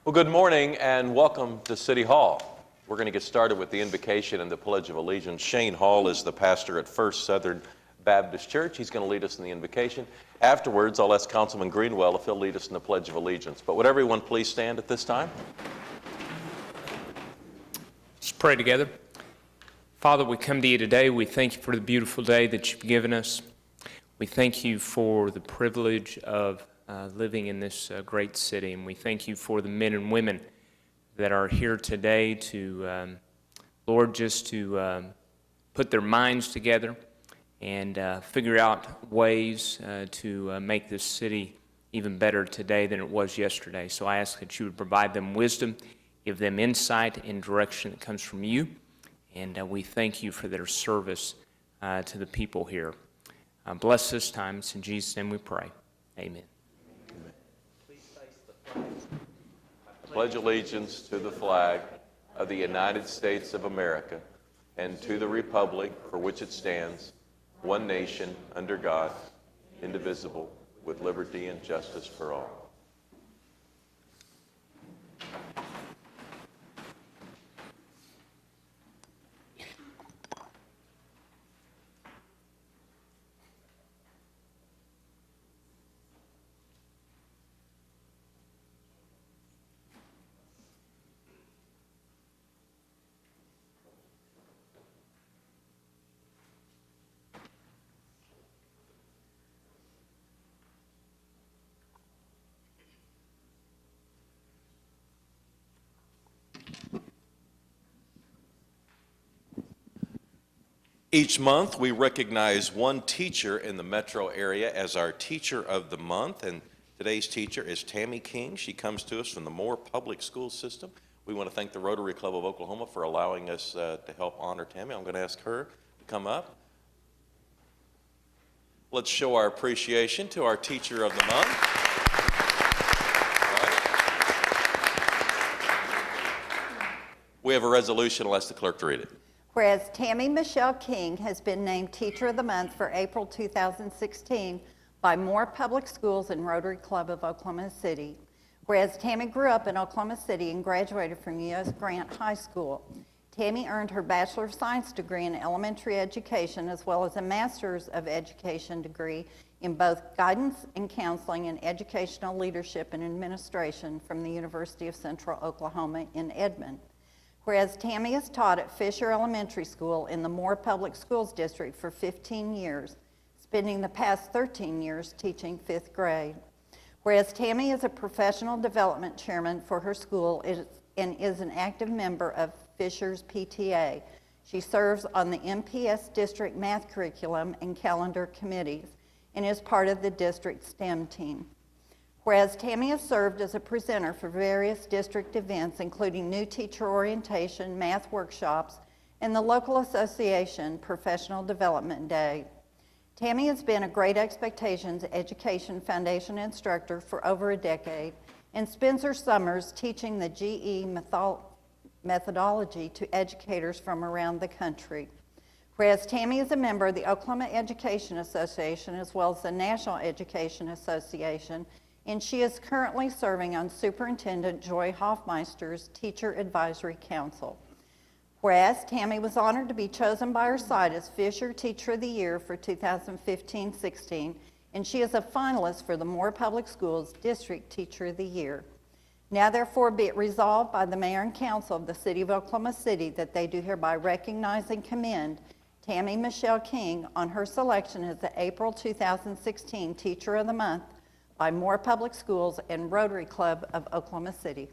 Well, good morning and welcome to City Hall. We're going to get started with the invocation and the Pledge of Allegiance. Shane Hall is the pastor at First Southern Baptist Church. He's going to lead us in the invocation. Afterwards, I'll ask Councilman Greenwell if he'll lead us in the Pledge of Allegiance. But would everyone please stand at this time? Let's pray together. Father, we come to you today. We thank you for the beautiful day that you've given us. We thank you for the privilege of living in this great city, and we thank you for the men and women that are here today to, Lord, just to put their minds together and figure out ways to make this city even better today than it was yesterday. So I ask that you would provide them wisdom, give them insight and direction that comes from you, and we thank you for their service to the people here. Bless this time. It's in Jesus' name we pray. Amen. Pledge allegiance to the flag of the United States of America and to the republic for which it stands, one nation, under God, indivisible, with liberty and justice for all. Each month, we recognize one teacher in the metro area as our Teacher of the Month, and today's teacher is Tami King. She comes to us from the Moore Public School System. We want to thank the Rotary Club of Oklahoma for allowing us to help honor Tami. I'm going to ask her to come up. Let's show our appreciation to our Teacher of the Month. We have a resolution. I'll ask the clerk to read it. Whereas Tami Michelle King has been named Teacher of the Month for April 2016 by Moore Public Schools and Rotary Club of Oklahoma City. Whereas Tami grew up in Oklahoma City and graduated from U.S. Grant High School. Tami earned her Bachelor of Science degree in elementary education as well as a Master's of Education degree in both guidance and counseling and educational leadership and administration from the University of Central Oklahoma in Edmond. Whereas Tami has taught at Fisher Elementary School in the Moore Public Schools District for 15 years, spending the past 13 years teaching 5th grade. Whereas Tami is a professional development chairman for her school and is an active member of Fisher's PTA. She serves on the MPS District Math Curriculum and Calendar Committees and is part of the district STEM team. Whereas Tami has served as a presenter for various district events, including New Teacher Orientation, math workshops, and the local association Professional Development Day. Tami has been a Great Expectations Education Foundation instructor for over a decade and spends her summers teaching the GE methodology to educators from around the country. Whereas Tami is a member of the Oklahoma Education Association as well as the National Education Association, and she is currently serving on Superintendent Joy Hoffmeister's Teacher Advisory Council. Whereas Tami was honored to be chosen by her side as Fisher Teacher of the Year for 2015-16, and she is a finalist for the Moore Public Schools District Teacher of the Year. Now therefore be it resolved by the Mayor and Council of the City of Oklahoma City that they do hereby recognize and commend Tami Michelle King on her selection as the April 2016 Teacher of the Month by Moore Public Schools and Rotary Club of Oklahoma City.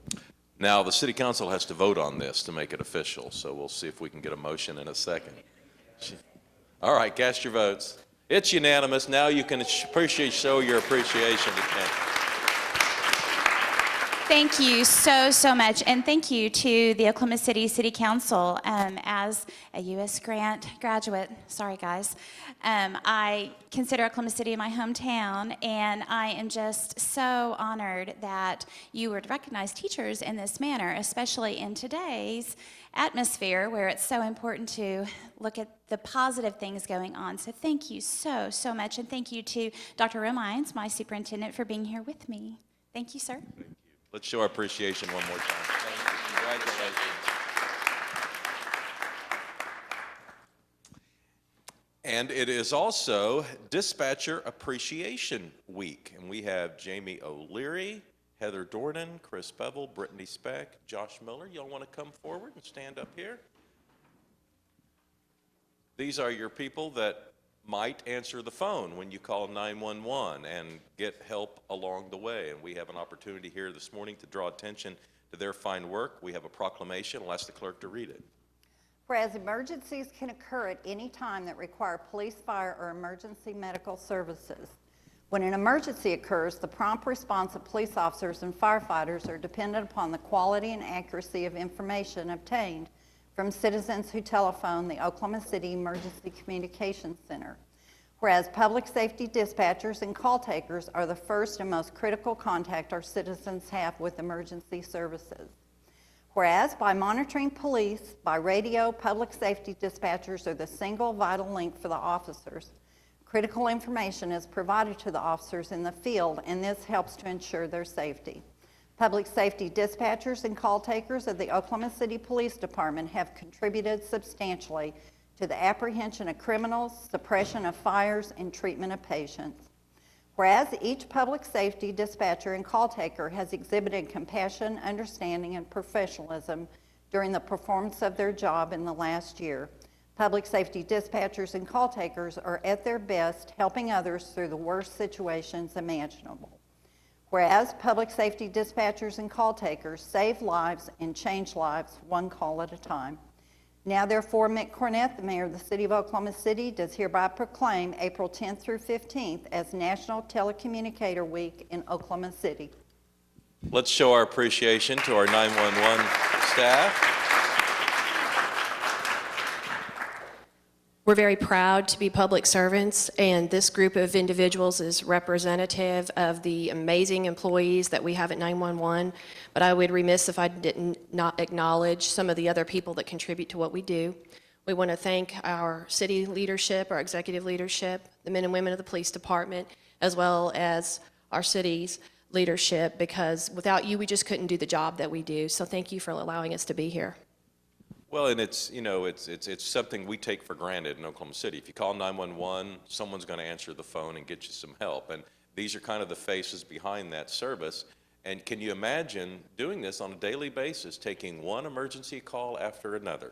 Now, the City Council has to vote on this to make it official, so we'll see if we can get a motion in a second. All right, cast your votes. It's unanimous. Now you can show your appreciation to Tami. Thank you so much, and thank you to the Oklahoma City City Council. As a U.S. Grant graduate, sorry guys, I consider Oklahoma City my hometown, and I am just so honored that you would recognize teachers in this manner, especially in today's atmosphere where it's so important to look at the positive things going on. So thank you so much, and thank you to Dr. Romines, my superintendent, for being here with me. Thank you, sir. Let's show our appreciation one more time. Thank you. Congratulations. And it is also Dispatcher Appreciation Week. And we have Jamie O'Leary, Heather Dornan, Chris Bevel, Brittany Speck, Josh Miller. Y'all want to come forward and stand up here? These are your people that might answer the phone when you call 911 and get help along the way. And we have an opportunity here this morning to draw attention to their fine work. We have a proclamation. I'll ask the clerk to read it. Whereas emergencies can occur at any time that require police, fire, or emergency medical services. When an emergency occurs, the prompt response of police officers and firefighters are dependent upon the quality and accuracy of information obtained from citizens who telephone the Oklahoma City Emergency Communications Center. Whereas public safety dispatchers and call takers are the first and most critical contact our citizens have with emergency services. Whereas by monitoring police, by radio, public safety dispatchers are the single vital link for the officers. Critical information is provided to the officers in the field, and this helps to ensure their safety. Public safety dispatchers and call takers of the Oklahoma City Police Department have contributed substantially to the apprehension of criminals, suppression of fires, and treatment of patients. Whereas each public safety dispatcher and call taker has exhibited compassion, understanding, and professionalism during the performance of their job in the last year. Public safety dispatchers and call takers are at their best helping others through the worst situations imaginable. Whereas public safety dispatchers and call takers save lives and change lives one call at a time. Now therefore, Mick Cornett, the mayor of the city of Oklahoma City, does hereby proclaim April 10th through 15th as National Telecommunicator Week in Oklahoma City. Let's show our appreciation to our 911 staff. We're very proud to be public servants, and this group of individuals is representative of the amazing employees that we have at 911, but I would be remiss if I didn't not acknowledge some of the other people that contribute to what we do. We want to thank our city leadership, our executive leadership, the men and women of the police department, as well as our city's leadership, because without you, we just couldn't do the job that we do. So thank you for allowing us to be here. Well, and it's, you know, it's something we take for granted in Oklahoma City. If you call 911, someone's going to answer the phone and get you some help. And these are kind of the faces behind that service. And can you imagine doing this on a daily basis, taking one emergency call after another,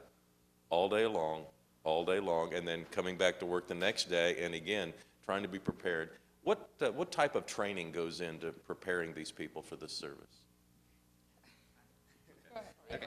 all day long, and then coming back to work the next day, and again, trying to be prepared. What type of training goes into preparing these people for this service? Okay.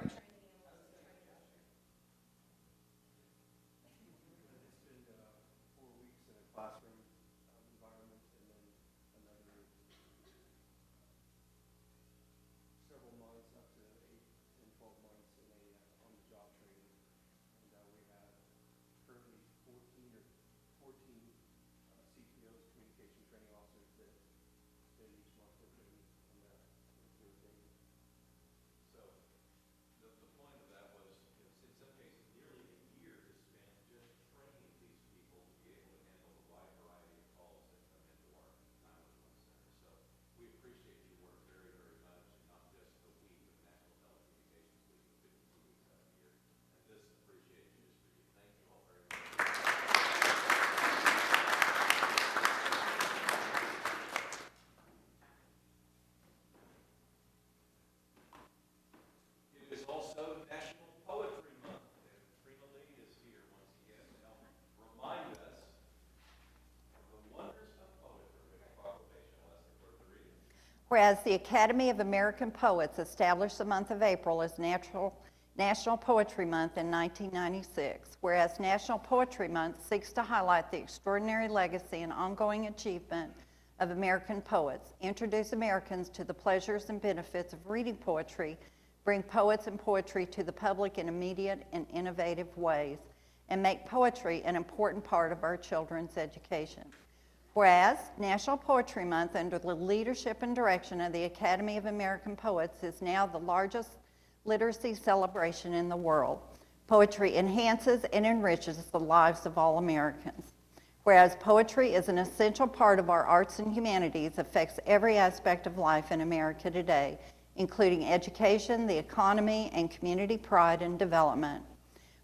Whereas the Academy of American Poets established the month of April as National Poetry Month in 1996. Whereas National Poetry Month seeks to highlight the extraordinary legacy and ongoing achievement of American poets, introduce Americans to the pleasures and benefits of reading poetry, bring poets and poetry to the public in immediate and innovative ways, and make poetry an important part of our children's education. Whereas National Poetry Month, under the leadership and direction of the Academy of American Poets, is now the largest literacy celebration in the world. Poetry enhances and enriches the lives of all Americans. Whereas poetry is an essential part of our arts and humanities, affects every aspect of life in America today, including education, the economy, and community pride and development.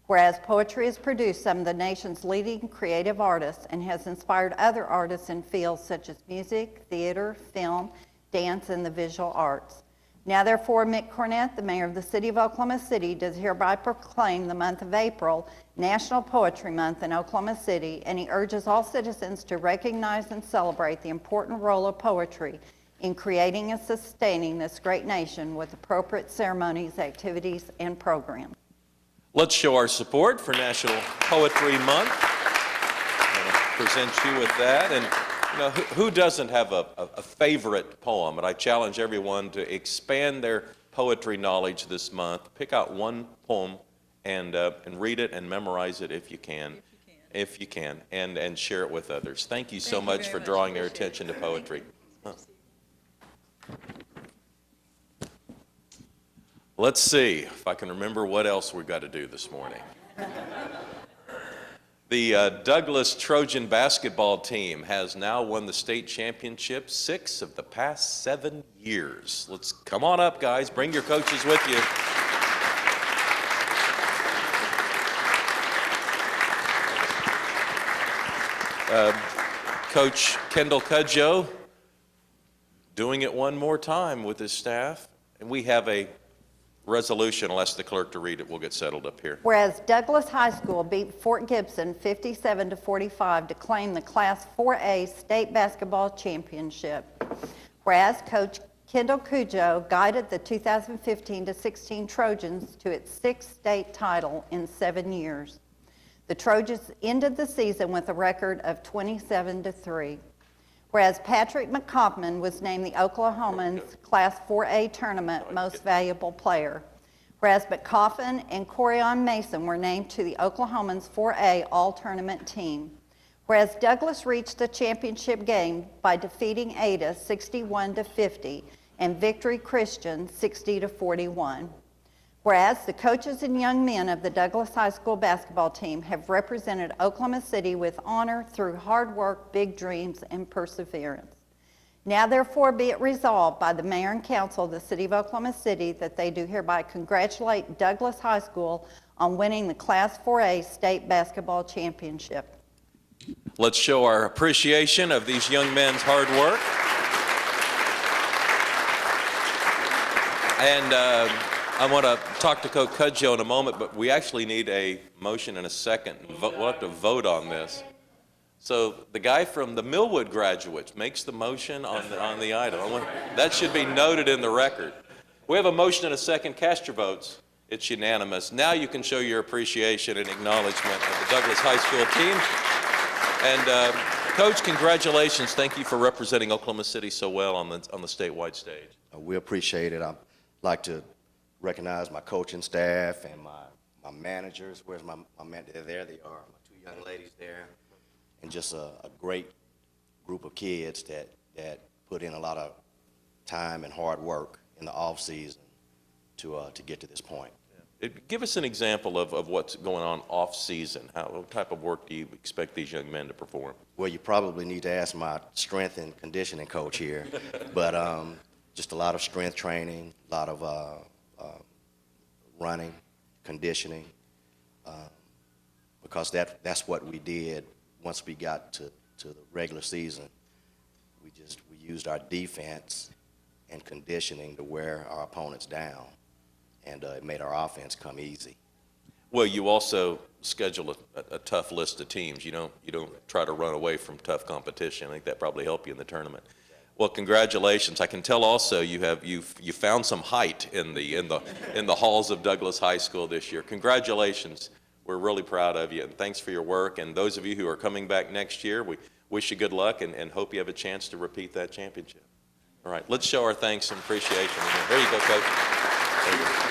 Whereas poetry has produced some of the nation's leading creative artists and has inspired other artists in fields such as music, theater, film, dance, and the visual arts. Now therefore, Mick Cornett, the mayor of the city of Oklahoma City, does hereby proclaim the month of April National Poetry Month in Oklahoma City, and he urges all citizens to recognize and celebrate the important role of poetry in creating and sustaining this great nation with appropriate ceremonies, activities, and programs. Let's show our support for National Poetry Month. I'm going to present you with that. And you know, who doesn't have a favorite poem? And I challenge everyone to expand their poetry knowledge this month. Pick out one poem and read it and memorize it if you can. And share it with others. Thank you so much for drawing their attention to poetry. Let's see if I can remember what else we've got to do this morning. The Douglas Trojan basketball team has now won the state championship 6 of the past 7 years. Let's come on up, guys. Bring your coaches with you. Coach Kendall Cudjoe doing it one more time with his staff. And we have a resolution. I'll ask the clerk to read it. We'll get settled up here. Whereas Douglas High School beat Fort Gibson 57-45 to claim the Class 4A state basketball championship. Whereas Coach Kendall Cudjoe guided the 2015-16 Trojans to its 6th state title in 7 years. The Trojans ended the season with a record of 27-3. Whereas Patrick McCoffman was named the Oklahomans Class 4A Tournament Most Valuable Player. Whereas McCoffin and Corian Mason were named to the Oklahomans 4A All-Tournament Team. Whereas Douglas reached the championship game by defeating Ada 61-50 and Victory Christian 60-41. Whereas the coaches and young men of the Douglas High School basketball team have represented Oklahoma City with honor through hard work, big dreams, and perseverance. Now therefore be it resolved by the mayor and council of the city of Oklahoma City that they do hereby congratulate Douglas High School on winning the Class 4A state basketball championship. Let's show our appreciation of these young men's hard work. And I want to talk to Coach Cudjoe in a moment, but we actually need a motion and a second. We'll have to vote on this. So the guy from the Millwood graduates makes the motion on the item. That should be noted in the record. We have a motion and a second. Cast your votes. It's unanimous. Now you can show your appreciation and acknowledgement of the Douglas High School team. And Coach, congratulations. Thank you for representing Oklahoma City so well on the statewide stage. We appreciate it. I'd like to recognize my coaching staff and my managers. Where's my man? There they are, my 2 young ladies there. And just a great group of kids that put in a lot of time and hard work in the off season to get to this point. Give us an example of what's going on off season. What type of work do you expect these young men to perform? Well, you probably need to ask my strength and conditioning coach here, but just a lot of strength training, a lot of running, conditioning, because that's what we did once we got to the regular season. We used our defense and conditioning to wear our opponents down, and it made our offense come easy. Well, you also schedule a tough list of teams. You don't try to run away from tough competition. I think that probably helped you in the tournament. Well, congratulations. I can tell also you found some height in the halls of Douglas High School this year. Congratulations. We're really proud of you, and thanks for your work. And those of you who are coming back next year, we wish you good luck and hope you have a chance to repeat that championship. All right, let's show our thanks and appreciation. There you go, Coach. There you go.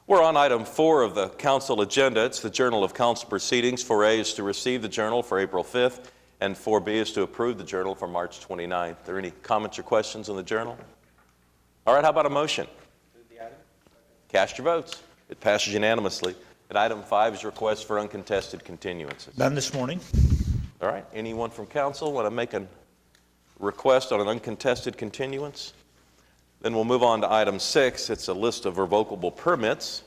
We're on item 4 of the council agenda. It's the Journal of Council Proceedings. 4A is to receive the journal for April 5th, and 4B is to approve the journal for March 29th. Are there any comments or questions on the journal? All right, how about a motion? Cast your votes. It passes unanimously. And item 5 is request for uncontested continuances. None this morning. All right, anyone from council want to make a request on an uncontested continuance? Then we'll move on to item 6. It's a list of revocable permits.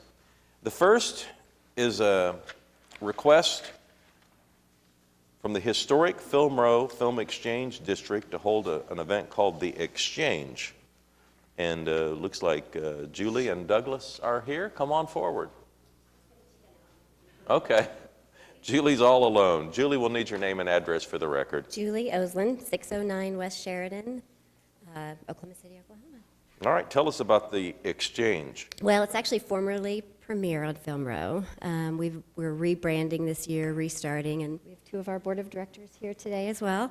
The first is a request from the historic Film Row Film Exchange District to hold an event called The Exchange. And looks like Julie and Douglas are here. Come on forward. Okay. Julie's all alone. Julie will need your name and address for the record. Julie Oslin, 609 West Sheridan, Oklahoma City, Oklahoma. All right, tell us about The Exchange. Well, it's actually formerly Premiere on Film Row. We're rebranding this year, restarting, and we have 2 of our board of directors here today as well.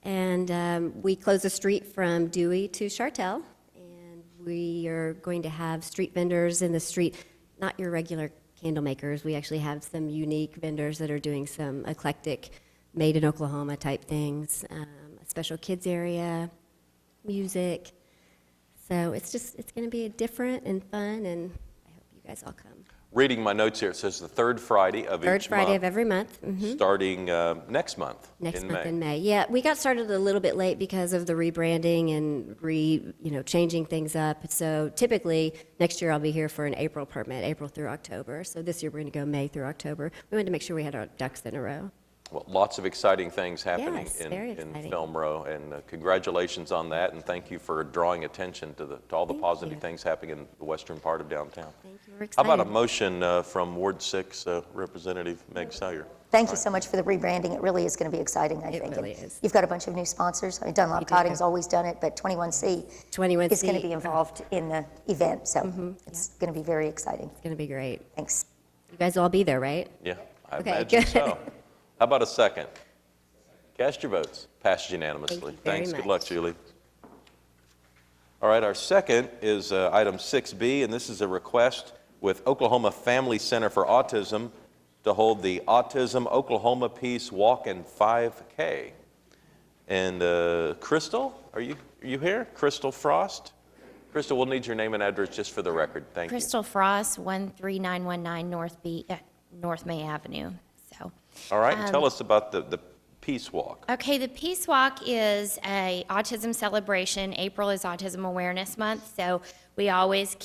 And we close the street from Dewey to Chartel, and we are going to have street vendors in the street, not your regular candle makers. We actually have some unique vendors that are doing some eclectic, made in Oklahoma type things, a special kids area, music. So it's going to be different and fun, and I hope you guys all come. Reading my notes here, it says the third Friday of each month. Third Friday of every month. Starting next month Next in month May. in May. Yeah, we got started a little bit late because of the rebranding and changing things up. So typically next year I'll be here for an April permit, April through October. So this year we're going to go May through October. We wanted to make sure we had our ducks in a row. Well, lots of exciting things happening Yes, very in exciting. Film Row, and congratulations on that, and thank you for drawing attention to all the Thank positive you. things happening in the western part of downtown. Thank you. We're How about a excited. motion from Ward 6 Representative Meg Salyer? Thank you so much for the rebranding. It really is going to be exciting, I It think. really And is. You've got a bunch of new sponsors. I mean, Dunlop We do. Cotting's always done it, but 21C 21C. is going to be involved in the event, so it's going to be very exciting. It's going to be great. Thanks. You guys will all be there, right? Yeah, I Okay, imagine good. so. How about a second? Cast your votes. Passes unanimously. Thank you very Thanks. Good much. luck, Julie. All right, our second is item 6B, and this is a request with Oklahoma Family Center for Autism to hold the Autism Oklahoma Peace Walk and 5K. And Crystal, are you here? Crystal Frost? Crystal, we'll need your name and address just for the record. Thank you. Crystal Frost, 13919 North May Avenue. So, All right, and tell us about the Peace Walk. okay, the Peace Walk is a autism celebration. April is Autism Awareness Month, so we always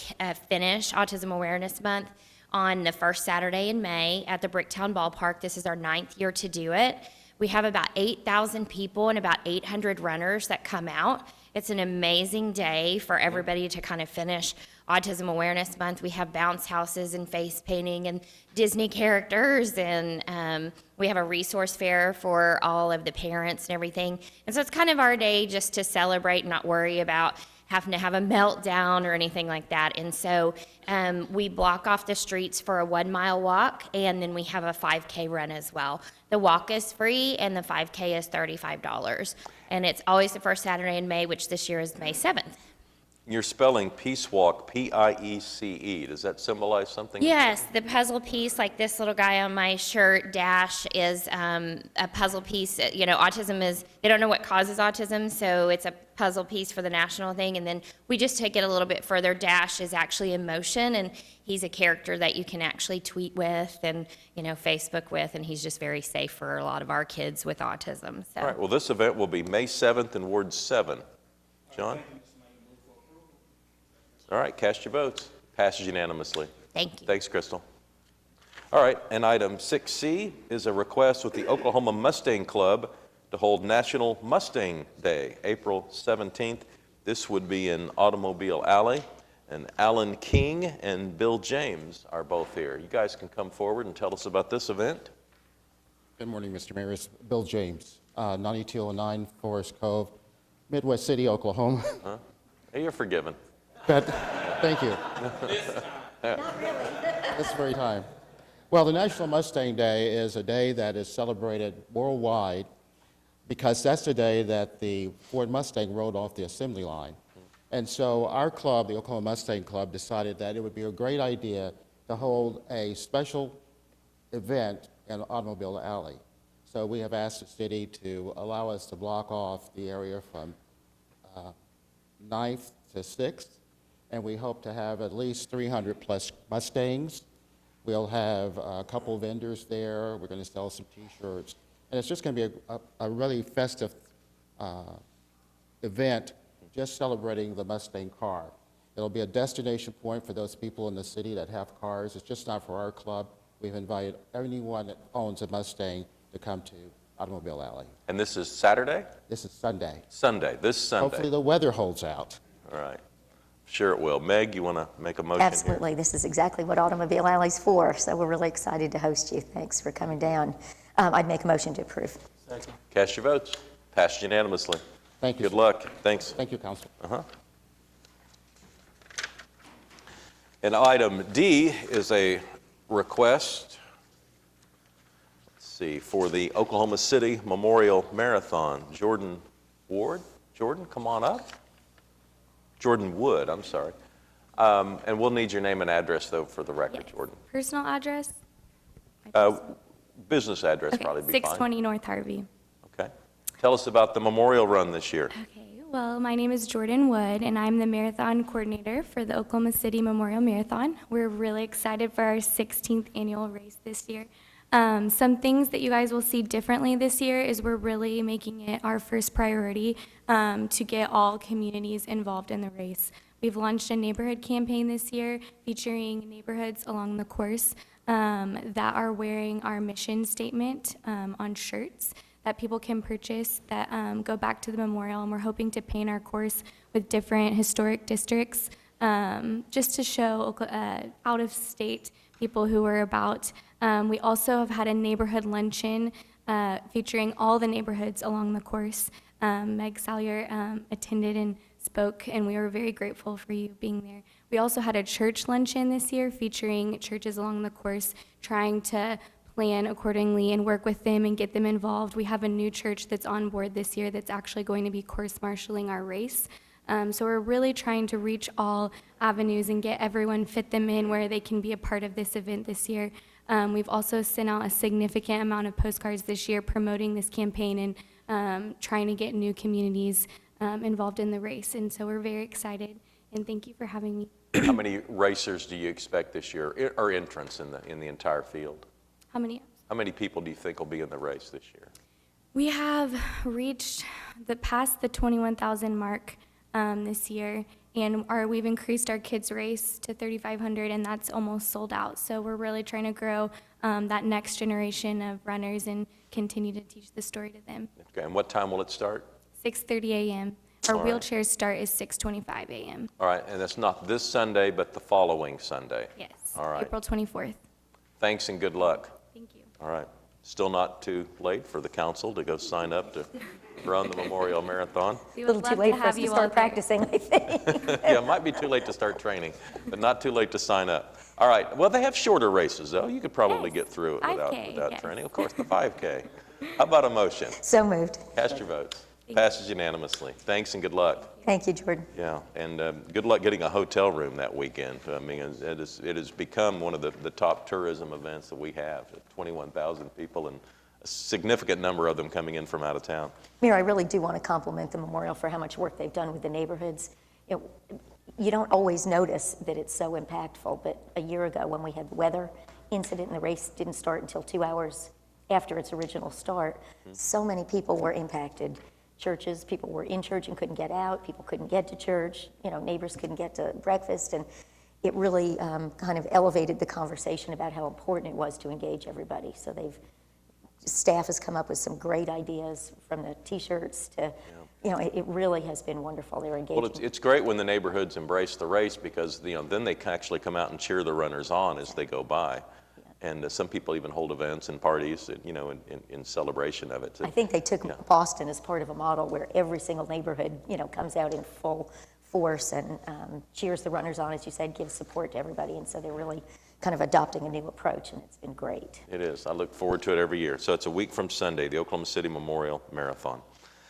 finish Autism Awareness Month on the first Saturday in May at the Bricktown Ballpark. This is our 9th year to do it. We have about 8,000 people and about 800 runners that come out. It's an amazing day for everybody to kind of finish Autism Awareness Month. We have bounce houses and face painting and Disney characters, and we have a resource fair for all of the parents and everything. And so it's kind of our day just to celebrate and not worry about having to have a meltdown or anything like that. And so we block off the streets for a 1-mile walk, and then we have a 5K run as well. The walk is free, and the 5K is $35. And it's always the first Saturday in May, which this year is May 7th. You're spelling Peace Walk, P-I-E-C-E. Does that symbolize something? Yes, the puzzle piece, like this little guy on my shirt, Dash, is a puzzle piece. You know, autism is, they don't know what causes autism, so it's a puzzle piece for the national thing. And then we just take it a little bit further. Dash is actually in motion, and he's a character that you can actually tweet with and, you know, Facebook with, and he's just very safe for a lot of our kids with autism. So. All right, well, this event will be May 7th in Ward 7. John? All right, cast your votes. Passes unanimously. Thank you. Thanks, Crystal. All right, and item 6C is a request with the Oklahoma Mustang Club to hold National Mustang Day, April 17th. This would be in Automobile Alley, and Alan King and Bill James are both here. You guys can come forward and tell us about this event. Good morning, Mr. Mayor. It's Bill James, 9209 Forest Cove, Midwest City, Oklahoma. Hey, you're forgiven. Thank you. This very time. Well, the National Mustang Day is a day that is celebrated worldwide because that's the day that the Ford Mustang rode off the assembly line. And so our club, the Oklahoma Mustang Club, decided that it would be a great idea to hold a special event in Automobile Alley. So we have asked the city to allow us to block off the area from 9th to 6th, and we hope to have at least 300 plus Mustangs. We'll have a couple vendors there. We're going to sell some T-shirts, and it's just going to be a really festive event, just celebrating the Mustang car. It'll be a destination point for those people in the city that have cars. It's just not for our club. We've invited anyone that owns a Mustang to come to Automobile Alley. And this is Saturday? This is Sunday. Sunday, this Sunday. Hopefully the weather holds out. All right. Sure it will. Meg, you want to make a motion here? Absolutely. This is exactly what Automobile Alley's for, so we're really excited to host you. Thanks for coming down. I'd make a motion to approve. Cast your votes. Passed unanimously. Thank you. Good luck. Thanks. Thank you, Council. And item D is a request, let's see, for the Oklahoma City Memorial Marathon. Jordan Ward? Jordan, come on up. Jordan Wood, I'm sorry. And we'll need your name and address, though, for the record, Yes. Jordan. Personal address? Business address Okay, probably be 620 North Harvey. fine. Okay. Tell us about the memorial run this year. Okay, well, my name is Jordan Wood, and I'm the marathon coordinator for the Oklahoma City Memorial Marathon. We're really excited for our 16th annual race this year. Some things that you guys will see differently this year is we're really making it our first priority to get all communities involved in the race. We've launched a neighborhood campaign this year featuring neighborhoods along the course that are wearing our mission statement on shirts that people can purchase that go back to the memorial, and we're hoping to paint our course with different historic districts just to show out-of-state people who are about. We also have had a neighborhood luncheon featuring all the neighborhoods along the course. Meg Salyer attended and spoke, and we were very grateful for you being there. We also had a church luncheon this year featuring churches along the course, trying to plan accordingly and work with them and get them involved. We have a new church that's on board this year that's actually going to be course marshaling our race. So we're really trying to reach all avenues and get everyone, fit them in where they can be a part of this event this year. We've also sent out a significant amount of postcards this year promoting this campaign and trying to get new communities involved in the race. And so we're very excited, and thank you for having me. How many racers do you expect this year, or entrants in the entire field? How many people do you think will be in the race this year? We have reached past the 21,000 mark this year, and we've increased our kids race to 3,500, and that's almost sold out. So we're really trying to grow that next generation of runners and continue to teach the story to them. Okay, and what time will it start? 6:30 a.m. Our All right. wheelchair start is 6:25 a.m. All right, and it's not this Sunday, but the following Sunday. Yes, All right. April 24th. Thanks and good luck. Thank you. All right. Still not too late for the council to go sign up to run the Memorial Marathon. We A would little love too late to for have us to you all start there. practicing, I think. Yeah, it might be too late to start training, but not too late to sign up. All right, well, they have shorter races, though. You could probably Yes, get through it 5K, without yes. training. Of course, the 5K. How about a motion? So moved. Cast your votes. Passes unanimously. Thanks and good luck. Thank you, Jordan. Yeah, and good luck getting a hotel room that weekend. I mean, it has become one of the top tourism events that we have. 21,000 people and a significant number of them coming in from out of town. Mayor, I really do want to compliment the memorial for how much work they've done with the neighborhoods. You don't always notice that it's so impactful, but a year ago when we had the weather incident and the race didn't start until 2 hours after its original start, so many people were impacted. Churches, people were in church and couldn't get out, people couldn't get to church, neighbors couldn't get to breakfast, and it really kind of elevated the conversation about how important it was to engage everybody. So staff has come up with some great ideas, from the T-shirts to, it really has been wonderful. They're engaging. Well, it's great when the neighborhoods embrace the race because, then they can actually come out and cheer the runners on as they go by. And some people even hold events and parties, in celebration of it. I think they took Boston as part of a model where every single neighborhood, comes out in full force and cheers the runners on, as you said, gives support to everybody. And so they're really kind of adopting a new approach, and it's been great. It is. I look forward to it every year. So it's a week from Sunday, the Oklahoma City Memorial Marathon.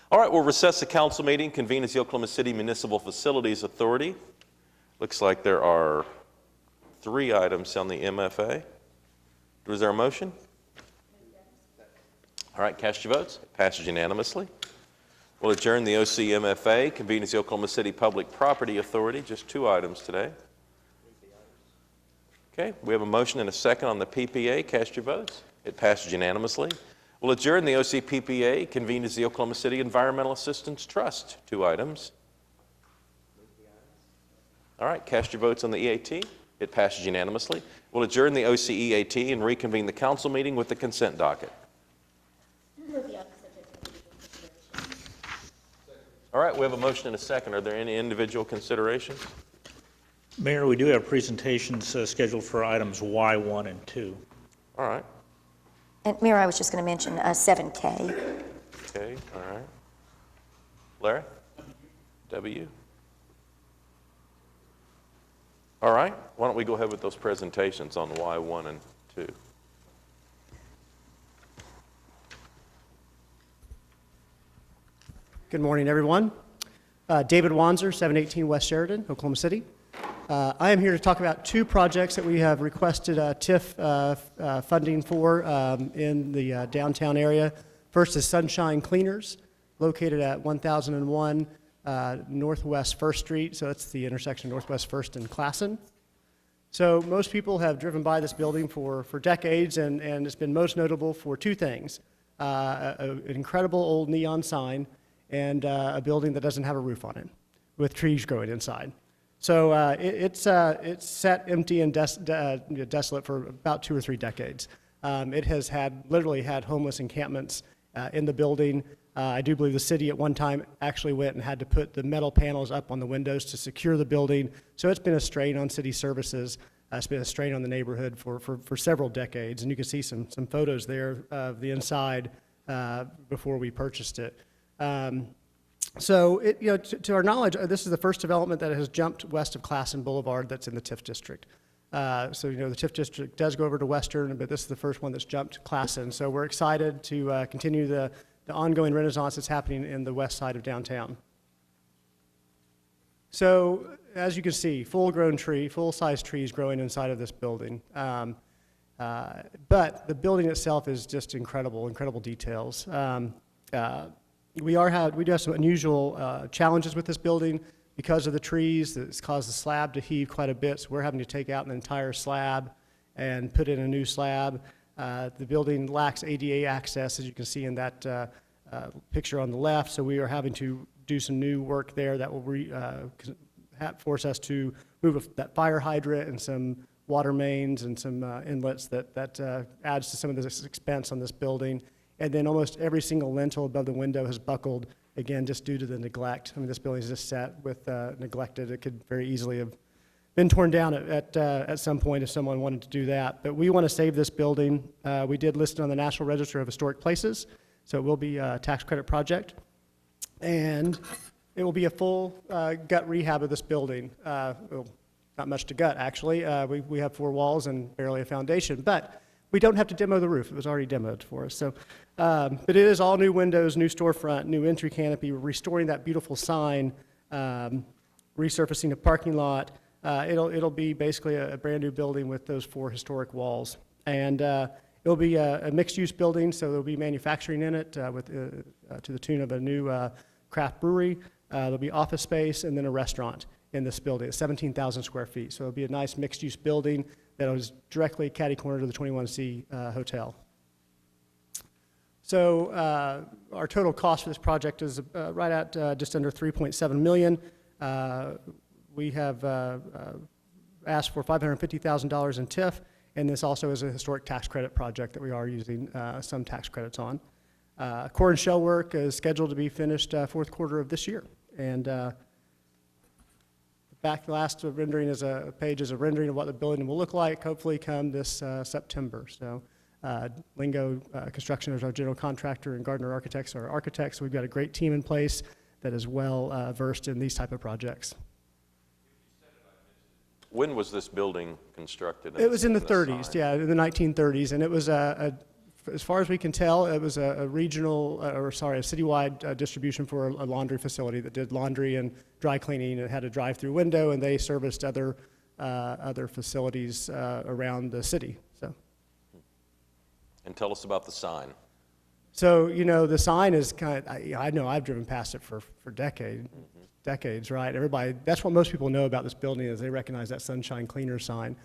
All right, we'll recess the council meeting, convene as the Oklahoma City Municipal Facilities Authority. Looks like there are 3 items on the MFA. Was there a motion? All right, cast your votes. It passes unanimously. We'll adjourn the OCMFA, convene as the Oklahoma City Public Property Authority. Just 2 items today. Okay, we have a motion and a second on the PPA. Cast your votes. It passes unanimously. We'll adjourn the OCPPA, convene as the Oklahoma City Environmental Assistance Trust. 2 items. All right, cast your votes on the EAT. It passes unanimously. We'll adjourn the OCEAT and reconvene the council meeting with the consent docket. All right, we have a motion and a second. Are there any individual considerations? Mayor, we do have presentations scheduled for items Y1 and 2. All right. And Mayor, I was just going to mention 7K. Okay, all right. Larry? W? All right, why don't we go ahead with those presentations on Y1 and 2. Good morning, everyone. David Wanzer, 718 West Sheridan, Oklahoma City. I am here to talk about 2 projects that we have requested TIF funding for in the downtown area. First is Sunshine Cleaners, located at 1001 Northwest 1st Street. So that's the intersection of Northwest 1st and Classen. So most people have driven by this building for decades, and it's been most notable for 2 things. An incredible old neon sign and a building that doesn't have a roof on it with trees growing inside. So it's sat empty and desolate for about 2 or 3 decades. It has literally had homeless encampments in the building. I do believe the city at one time actually went and had to put the metal panels up on the windows to secure the building. So it's been a strain on city services. It's been a strain on the neighborhood for several decades. And you can see some photos there of the inside before we purchased it. So, to our knowledge, this is the first development that has jumped west of Classen Boulevard that's in the TIF district. The TIF district does go over to Western, but this is the first one that's jumped Classen. So we're excited to continue the ongoing renaissance that's happening in the west side of downtown. So, as you can see, full-size trees growing inside of this building. But the building itself is just incredible details. We do have some unusual challenges with this building because of the trees. It's caused the slab to heave quite a bit, so we're having to take out an entire slab and put in a new slab. The building lacks ADA access, as you can see in that picture on the left, so we are having to do some new work there that will force us to move that fire hydrant and some water mains and some inlets that adds to some of this expense on this building. And then almost every single lintel above the window has buckled, again, just due to the neglect. I mean, this building is just sat with neglected. It could very easily have been torn down at some point if someone wanted to do that. But we want to save this building. We did list it on the National Register of Historic Places, so it will be a tax credit project. And it will be a full gut rehab of this building. Well, not much to gut, actually. We have 4 walls and barely a foundation, but we don't have to demo the roof. It was already demoed for us. So, but it is all new windows, new storefront, new entry canopy, restoring that beautiful sign, resurfacing a parking lot. It'll be basically a brand new building with those 4 historic walls. And it'll be a mixed-use building, so there'll be manufacturing in it to the tune of a new craft brewery. There'll be office space and then a restaurant in this building. It's 17,000 square feet. So it'll be a nice mixed-use building that was directly catty-corner to the 21C Hotel. So our total cost for this project is right at just under $3.7 million. We have asked for $550,000 in TIF, and this also is a historic tax credit project that we are using some tax credits on. Core and shell work is scheduled to be finished 4th quarter of this year. And last rendering is a rendering of what the building will look like, hopefully come this September. So Lingo Construction is our general contractor, and Gardner Architects are our architects. So we've got a great team in place that is well versed in these type of projects. When was this building constructed? It was in the 30s, yeah, in the 1930s, and it was as far as we can tell, it was a citywide distribution for a laundry facility that did laundry and dry cleaning. It had a drive-through window, and they serviced other other facilities around the city. So. And tell us about the sign. So, you know, the sign is kind of, I know I've driven past it for decades, right? Everybody, that's what most people know about this building is they recognize that Sunshine Cleaner sign.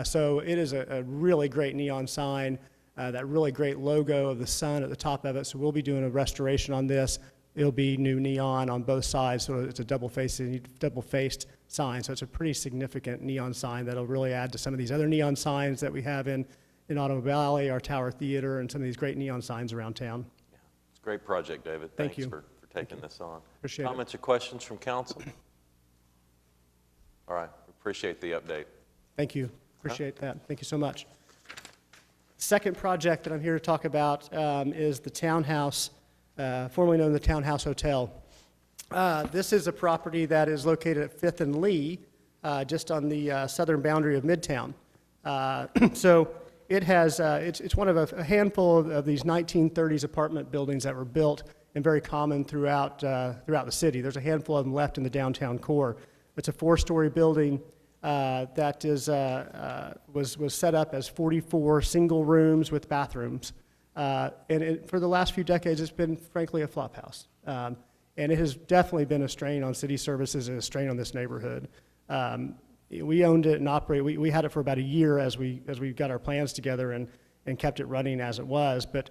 So it is a really great neon sign, that really great logo of the sun at the top of it. So we'll be doing a restoration on this. It'll be new neon on both sides, so it's a double-faced sign. So it's a pretty significant neon sign that'll really add to some of these other neon signs that we have in Automobile Valley, our Tower Theater, and some of these great neon signs around town. Yeah, it's a great project, David. Thank you. For taking this on. Appreciate it. Comments or questions from council? All right, appreciate the update. Thank you. Appreciate that. Thank you so much. Second project that I'm here to talk about is the townhouse, formerly known as the Townhouse Hotel. This is a property that is located at 5th and Lee, just on the southern boundary of Midtown. So it has, it's one of a handful of these 1930s apartment buildings that were built and very common throughout the city. There's a handful of them left in the downtown core. It's a 4-story building that was set up as 44 single rooms with bathrooms. And for the last few decades, it's been, frankly, a flop house. And it has definitely been a strain on city services and a strain on this neighborhood. We owned it and operated. We had it for about a year as we got our plans together and kept it running as it was. But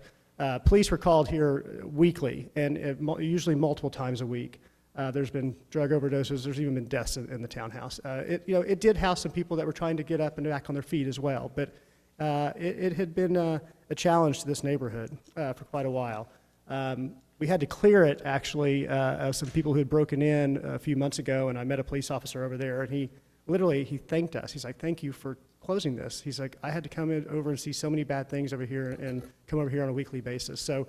police were called here weekly and usually multiple times a week. There's been drug overdoses. There's even been deaths in the townhouse. It did house some people that were trying to get up and back on their feet as well. But it had been a challenge to this neighborhood for quite a while. We had to clear it, actually, of some people who had broken in a few months ago, and I met a police officer over there, and he thanked us. He's like, thank you for closing this. He's like, I had to come over and see so many bad things over here and come over here on a weekly basis. So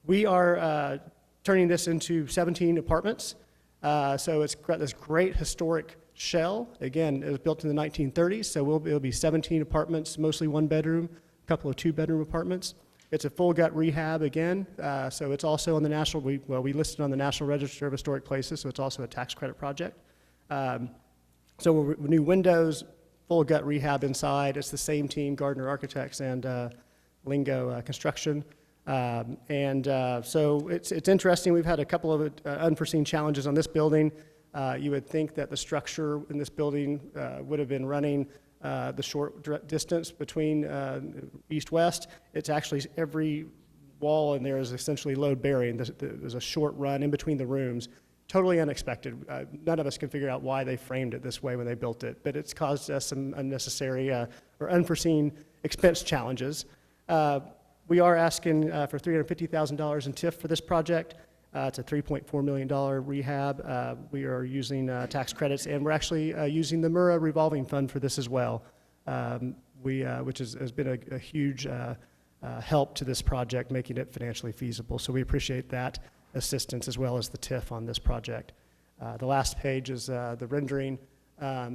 we are turning this into 17 apartments. So it's got this great historic shell. Again, it was built in the 1930s, so it'll be 17 apartments, mostly 1-bedroom, a couple of 2-bedroom apartments. It's a full gut rehab again, so it's also on the national, we listed on the National Register of Historic Places, so it's also a tax credit project. So new windows, full gut rehab inside. It's the same team, Gardner Architects and Lingo Construction. So it's interesting. We've had a couple of unforeseen challenges on this building. You would think that the structure in this building would have been running the short distance between east-west. It's actually every wall in there is essentially load bearing. There's a short run in between the rooms. Totally unexpected. None of us can figure out why they framed it this way when they built it, but it's caused us some unnecessary or unforeseen expense challenges. We are asking for $350,000 in TIF for this project. It's a $3.4 million rehab. We are using tax credits, and we're actually using the MURA revolving fund for this as well, which has been a huge help to this project, making it financially feasible. So we appreciate that assistance as well as the TIF on this project. The last page is the rendering.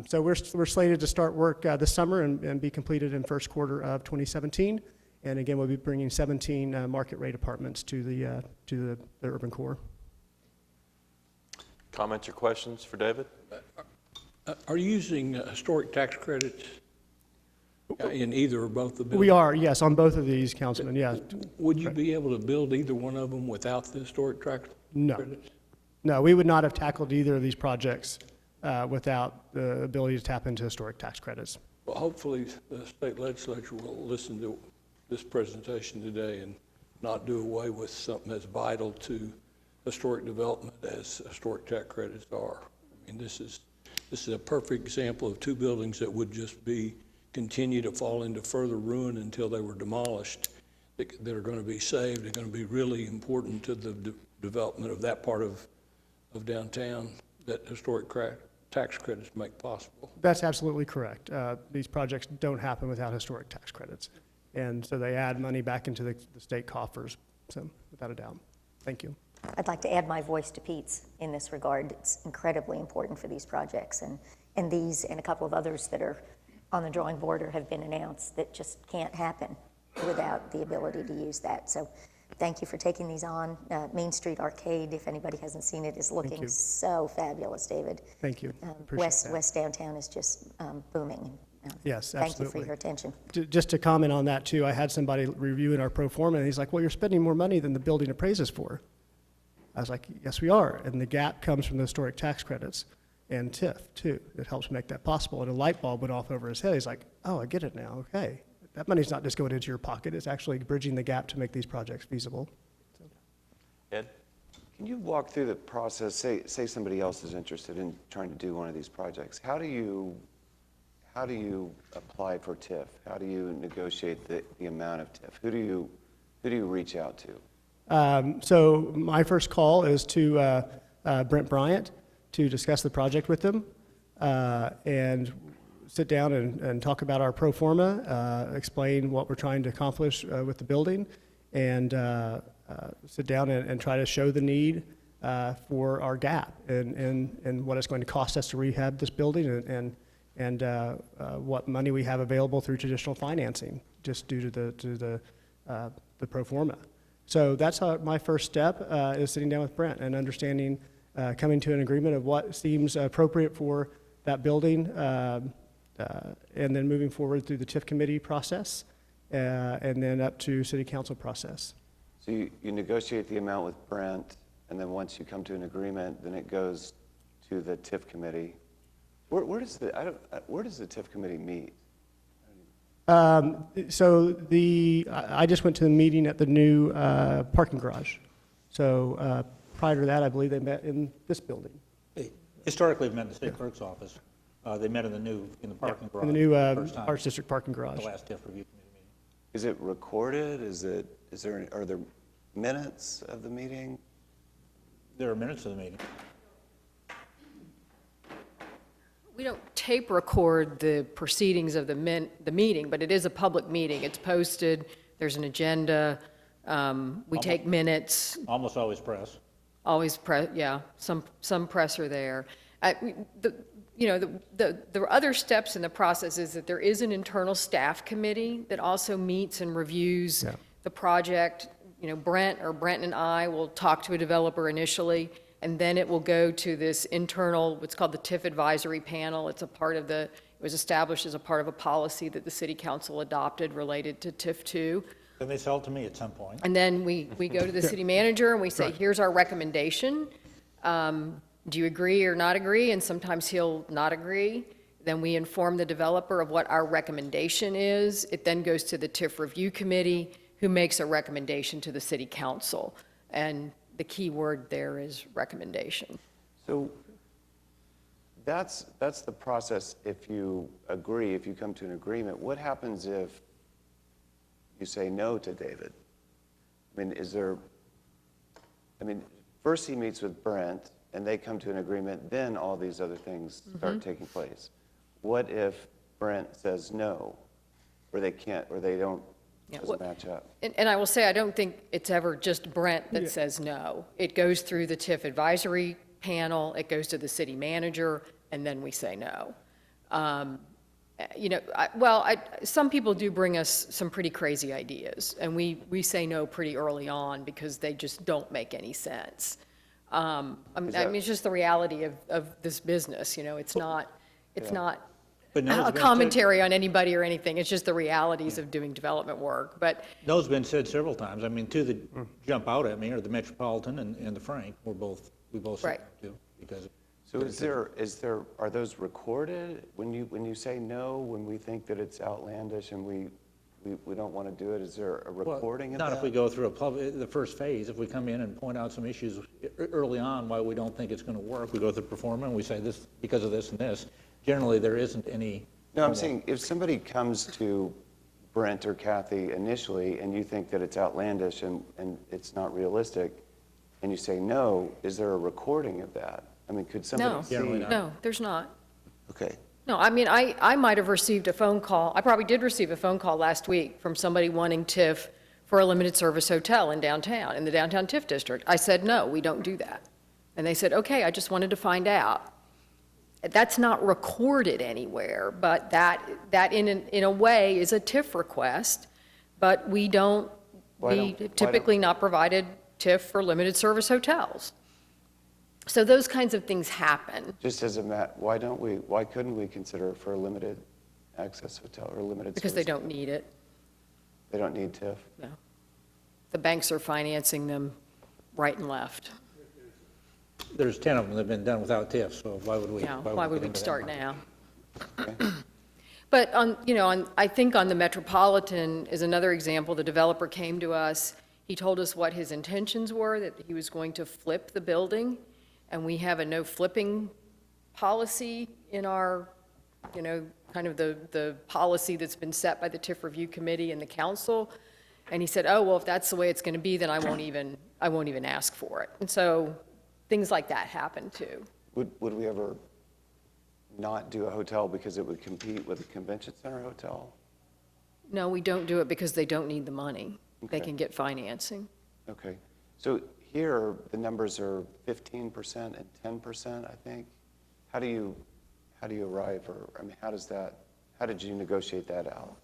So we're slated to start work this summer and be completed in first quarter of 2017. And again, we'll be bringing 17 market rate apartments to the urban core. Comments or questions for David? Are you using historic tax credits in either or both the buildings? We are, yes, on both of these, Councilman, yeah. Would you be able to build either one of them without the historic tax credits? No, we would not have tackled either of these projects without the ability to tap into historic tax credits. Well, hopefully the state legislature will listen to this presentation today and not do away with something as vital to historic development as historic tax credits are. I mean, this is a perfect example of two buildings that would just continue to fall into further ruin until they were demolished. That are going to be saved. They're going to be really important to the development of that part of downtown that historic tax credits make possible. That's absolutely correct. These projects don't happen without historic tax credits. And so they add money back into the state coffers, so without a doubt. Thank you. I'd like to add my voice to Pete's in this regard. It's incredibly important for these projects, and these and a couple of others that are on the drawing board or have been announced that just can't happen without the ability to use that. So thank you for taking these on. Main Street Arcade, if anybody hasn't seen it, is looking you. so fabulous, David. Thank you. Appreciate that. West Downtown is just booming. Yes, Thank you absolutely. for your attention. Just to comment on that too, I had somebody reviewing our pro forma, and he's like, well, you're spending more money than the building appraises for. I was like, yes, we are. And the gap comes from the historic tax credits and TIF too. It helps make that possible. And a light bulb went off over his head. He's like, oh, I get it now. Okay. That money's not just going into your pocket. It's actually bridging the gap to make these projects feasible. Ed? Can you walk through the process? Say somebody else is interested in trying to do one of these projects. How do you apply for TIF? How do you negotiate the amount of TIF? Who do you reach out to? So my first call is to Brent Bryant to discuss the project with them and sit down and talk about our pro forma, explain what we're trying to accomplish with the building, and sit down and try to show the need for our gap and what it's going to cost us to rehab this building and what money we have available through traditional financing, just due to the pro forma. So that's my first step is sitting down with Brent and understanding, coming to an agreement of what seems appropriate for that building, and then moving forward through the TIF committee process, and then up to city council process. So you negotiate the amount with Brent, and then once you come to an agreement, then it goes to the TIF committee. Where does the TIF committee meet? So I just went to the meeting at the new parking garage. So prior to that, I believe they met in this building. Historically, they've met in the state clerk's office. They met in the parking garage. In the new first time, Arts District parking garage. The last TIF review committee meeting. Is it recorded? Are there minutes of the meeting? There are minutes of the meeting. We don't tape record the proceedings of the meeting, but it is a public meeting. It's posted, there's an agenda, we take minutes. Almost always press. Always press, yeah, some press are there. The other steps in the process is that there is an internal staff committee that also meets and reviews the project. Brent and I will talk to a developer initially, and then it will go to this internal, what's called the TIF advisory panel. It was established as a part of a policy that the city council adopted related to TIF 2. Then they sell it to me at some point. And then we go to the city manager and we say, here's our recommendation. Do you agree or not agree? And sometimes he'll not agree. Then we inform the developer of what our recommendation is. It then goes to the TIF review committee, who makes a recommendation to the city council. And the key word there is recommendation. So that's the process. If you agree, if you come to an agreement, what happens if you say no to David? First he meets with Brent and they come to an agreement, then all these other things start taking place. What if Brent says no, or they can't, or they don't, doesn't match up? And I will say, I don't think it's ever just Brent that says no. It goes through the TIF advisory panel, it goes to the city manager, and then we say no. Some people do bring us some pretty crazy ideas, and we say no pretty early on because they just don't make any sense. It's just the reality of this business. It's not a commentary on anybody or anything. It's just the realities of doing development work. But no's been said several times. Two that jump out at me are the Metropolitan and the Frank. We both say no to because. So are those recorded when you say no, when we think that it's outlandish and we don't want to do it? Is there a recording of that? Not if we go through the first phase. If we come in and point out some issues early on why we don't think it's going to work, we go through the performance and we say this because of this and this. Generally, there isn't any. No, I'm saying if somebody comes to Brent or Kathy initially and you think that it's outlandish and it's not realistic, and you say no, is there a recording of that? Could somebody see? No, there's not. Okay. No, I might have received a phone call. I probably did receive a phone call last week from somebody wanting TIF for a limited service hotel in the downtown TIF district. I said, no, we don't do that. And they said, okay, I just wanted to find out. That's not recorded anywhere, but that in a way is a TIF request, but we don't we typically not provided TIF for limited service hotels. So those kinds of things happen. Just as a why couldn't we consider it for a limited access hotel or limited Because service? they don't need it. They don't need TIF? No. The banks are financing them right and left. There's 10 of them that have been done without TIF, so why would we? Yeah, why would get we into that start market? now? But I think on the Metropolitan is another example. The developer came to us. He told us what his intentions were, that he was going to flip the building, and we have a no flipping policy in our, kind of the policy that's been set by the TIF Review Committee and the council. And he said, oh, well, if that's the way it's going to be, then I won't even ask for it. And so things like that happen too. Would we ever not do a hotel because it would compete with a convention center hotel? No, we don't do it because they don't need the money. They Okay. can get financing. Okay. So here, the numbers are 15% and 10%, I think. How do you arrive, or, I mean, how did you negotiate that out?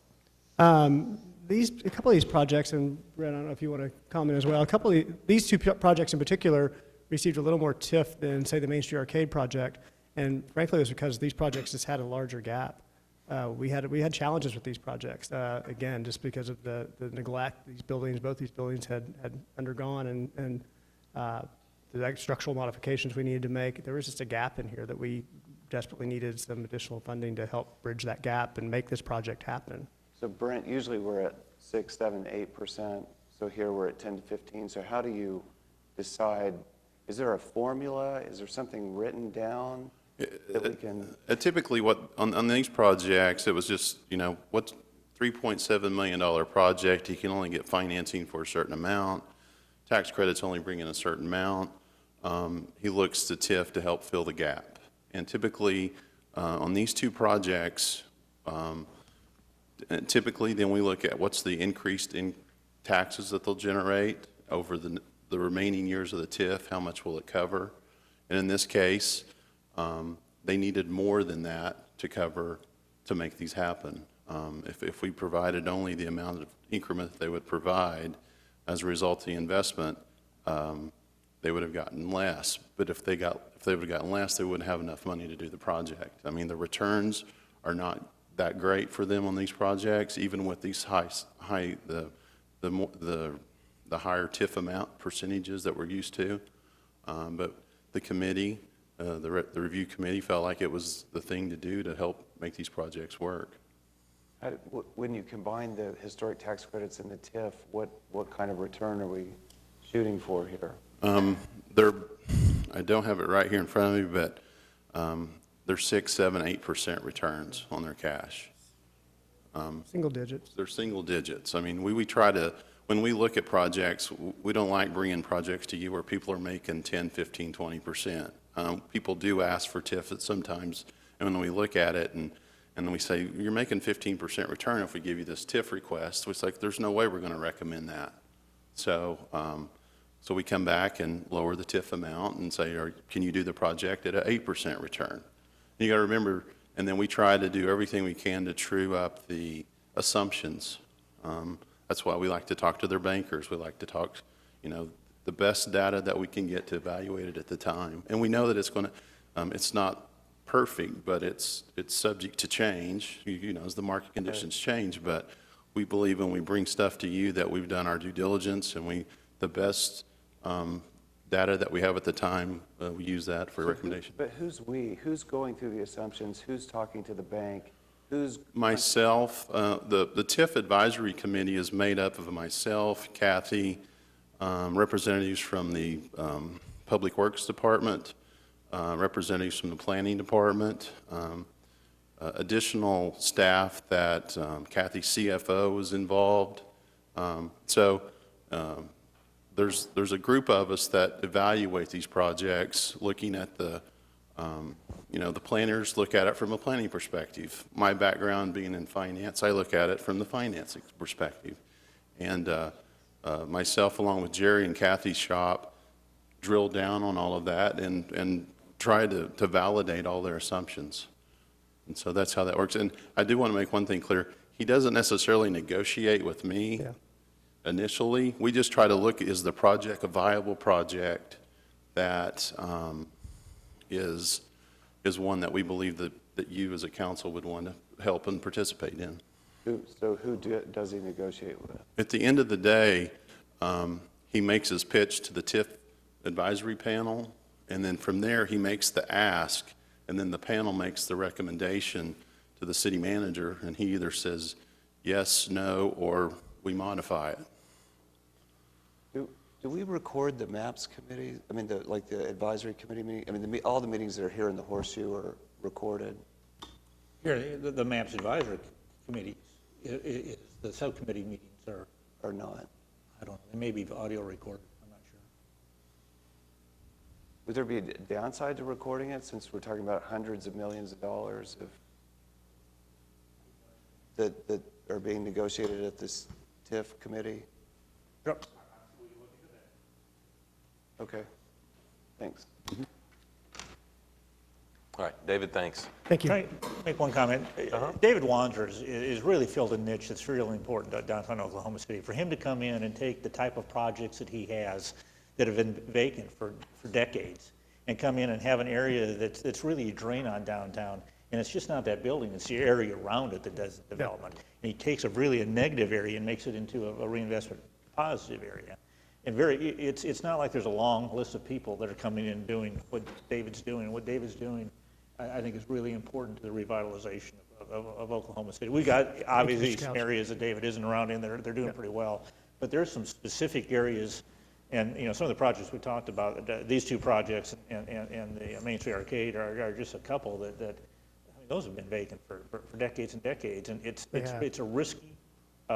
A couple of these projects, and Brent, I don't know if you want to comment as well, these two projects in particular received a little more TIF than, say, the Main Street Arcade project, and frankly, it was because these projects just had a larger gap. We had challenges with these projects, again, just because of the neglect both these buildings had undergone, and the structural modifications we needed to make. There was just a gap in here that we desperately needed some additional funding to help bridge that gap and make this project happen. So Brent, usually we're at 6, 7, 8%. So here we're at 10 to 15. So how do you decide? Is there a formula? Is there something written down that we can? Typically, on these projects, it was just, what's $3.7 million project? You can only get financing for a certain amount. Tax credits only bring in a certain amount. He looks to TIF to help fill the gap. And typically, on these two projects, typically then we look at what's the increased in taxes that they'll generate over the remaining years of the TIF, how much will it cover? And in this case, they needed more than that to make these happen. If we provided only the amount of increment that they would provide as a result of the investment, they would have gotten less. But if they would have gotten less, they wouldn't have enough money to do the project. I mean, the returns are not that great for them on these projects, even with these the higher TIF amount percentages that we're used to. But the committee, the review committee, felt like it was the thing to do to help make these projects work. When you combine the historic tax credits and the TIF, what kind of return are we shooting for here? I don't have it right here in front of me, but they're 6, 7, 8% returns on their cash. Single digits. They're single digits. I mean, we try to, when we look at projects, we don't like bringing projects to you where people are making 10, 15, 20%. People do ask for TIF sometimes, and when we look at it and then we say, you're making 15% return if we give you this TIF request, it's like, there's no way we're going to recommend that. So we come back and lower the TIF amount and say, can you do the project at an 8% return? And you got to remember, and then we try to do everything we can to true up the assumptions. That's why we like to talk to their bankers. We like to talk, the best data that we can get to evaluate it at the time. And we know that it's going to, it's not perfect, but it's subject to change, as the market conditions change. But we believe when we bring stuff to you that we've done our due diligence and the best data that we have at the time, we use that for recommendation. But who's we? Who's going through the assumptions? Who's talking to the bank? Who's myself? The TIF advisory committee is made up of myself, Kathy, representatives from the Public Works Department, representatives from the Planning Department, additional staff that Kathy's CFO is involved. There's a group of us that evaluate these projects, looking at the planners look at it from a planning perspective. My background being in finance, I look at it from the financing perspective. And myself, along with Jerry and Kathy's shop, drill down on all of that and try to validate all their assumptions. And so that's how that works. And I do want to make one thing clear. He doesn't necessarily negotiate with me. initially. We just try to look, is the project a viable project that is one that we believe that you as a council would want to help and participate in. So who does he negotiate with? At the end of the day, he makes his pitch to the TIF advisory panel, and then from there, he makes the ask, and then the panel makes the recommendation to the city manager, and he either says yes, no, or we modify it. Do we record the MAPS committee? I mean, like the advisory committee meeting? I mean, all the meetings that are here in the Horseshoe are recorded? Here, the MAPS advisory committee, the subcommittee meetings are not. I don't know, they may be audio recorded, I'm not sure. Would there be a downside to recording it, since we're talking about hundreds of millions of dollars that are being negotiated at this TIF committee? Yep. Okay, thanks. All right, David, thanks. Thank you. Can I make one comment? David Wanzer is really filled a niche that's really important to downtown Oklahoma City. For him to come in and take the type of projects that he has that have been vacant for decades and come in and have an area that's really a drain on downtown, and it's just not that building, it's the area around it that does the development. And he takes a negative area and makes it into a reinvestment positive area. And it's not like there's a long list of people that are coming in and doing what David's doing. And what David's doing, I think, is really important to the revitalization of Oklahoma City. We got obviously some areas that David isn't around in. They're doing pretty well, but there's some specific areas, and some of the projects we talked about. These two projects and the Main Street Arcade are just a couple that I mean, those have been vacant for decades and decades, and it's a risky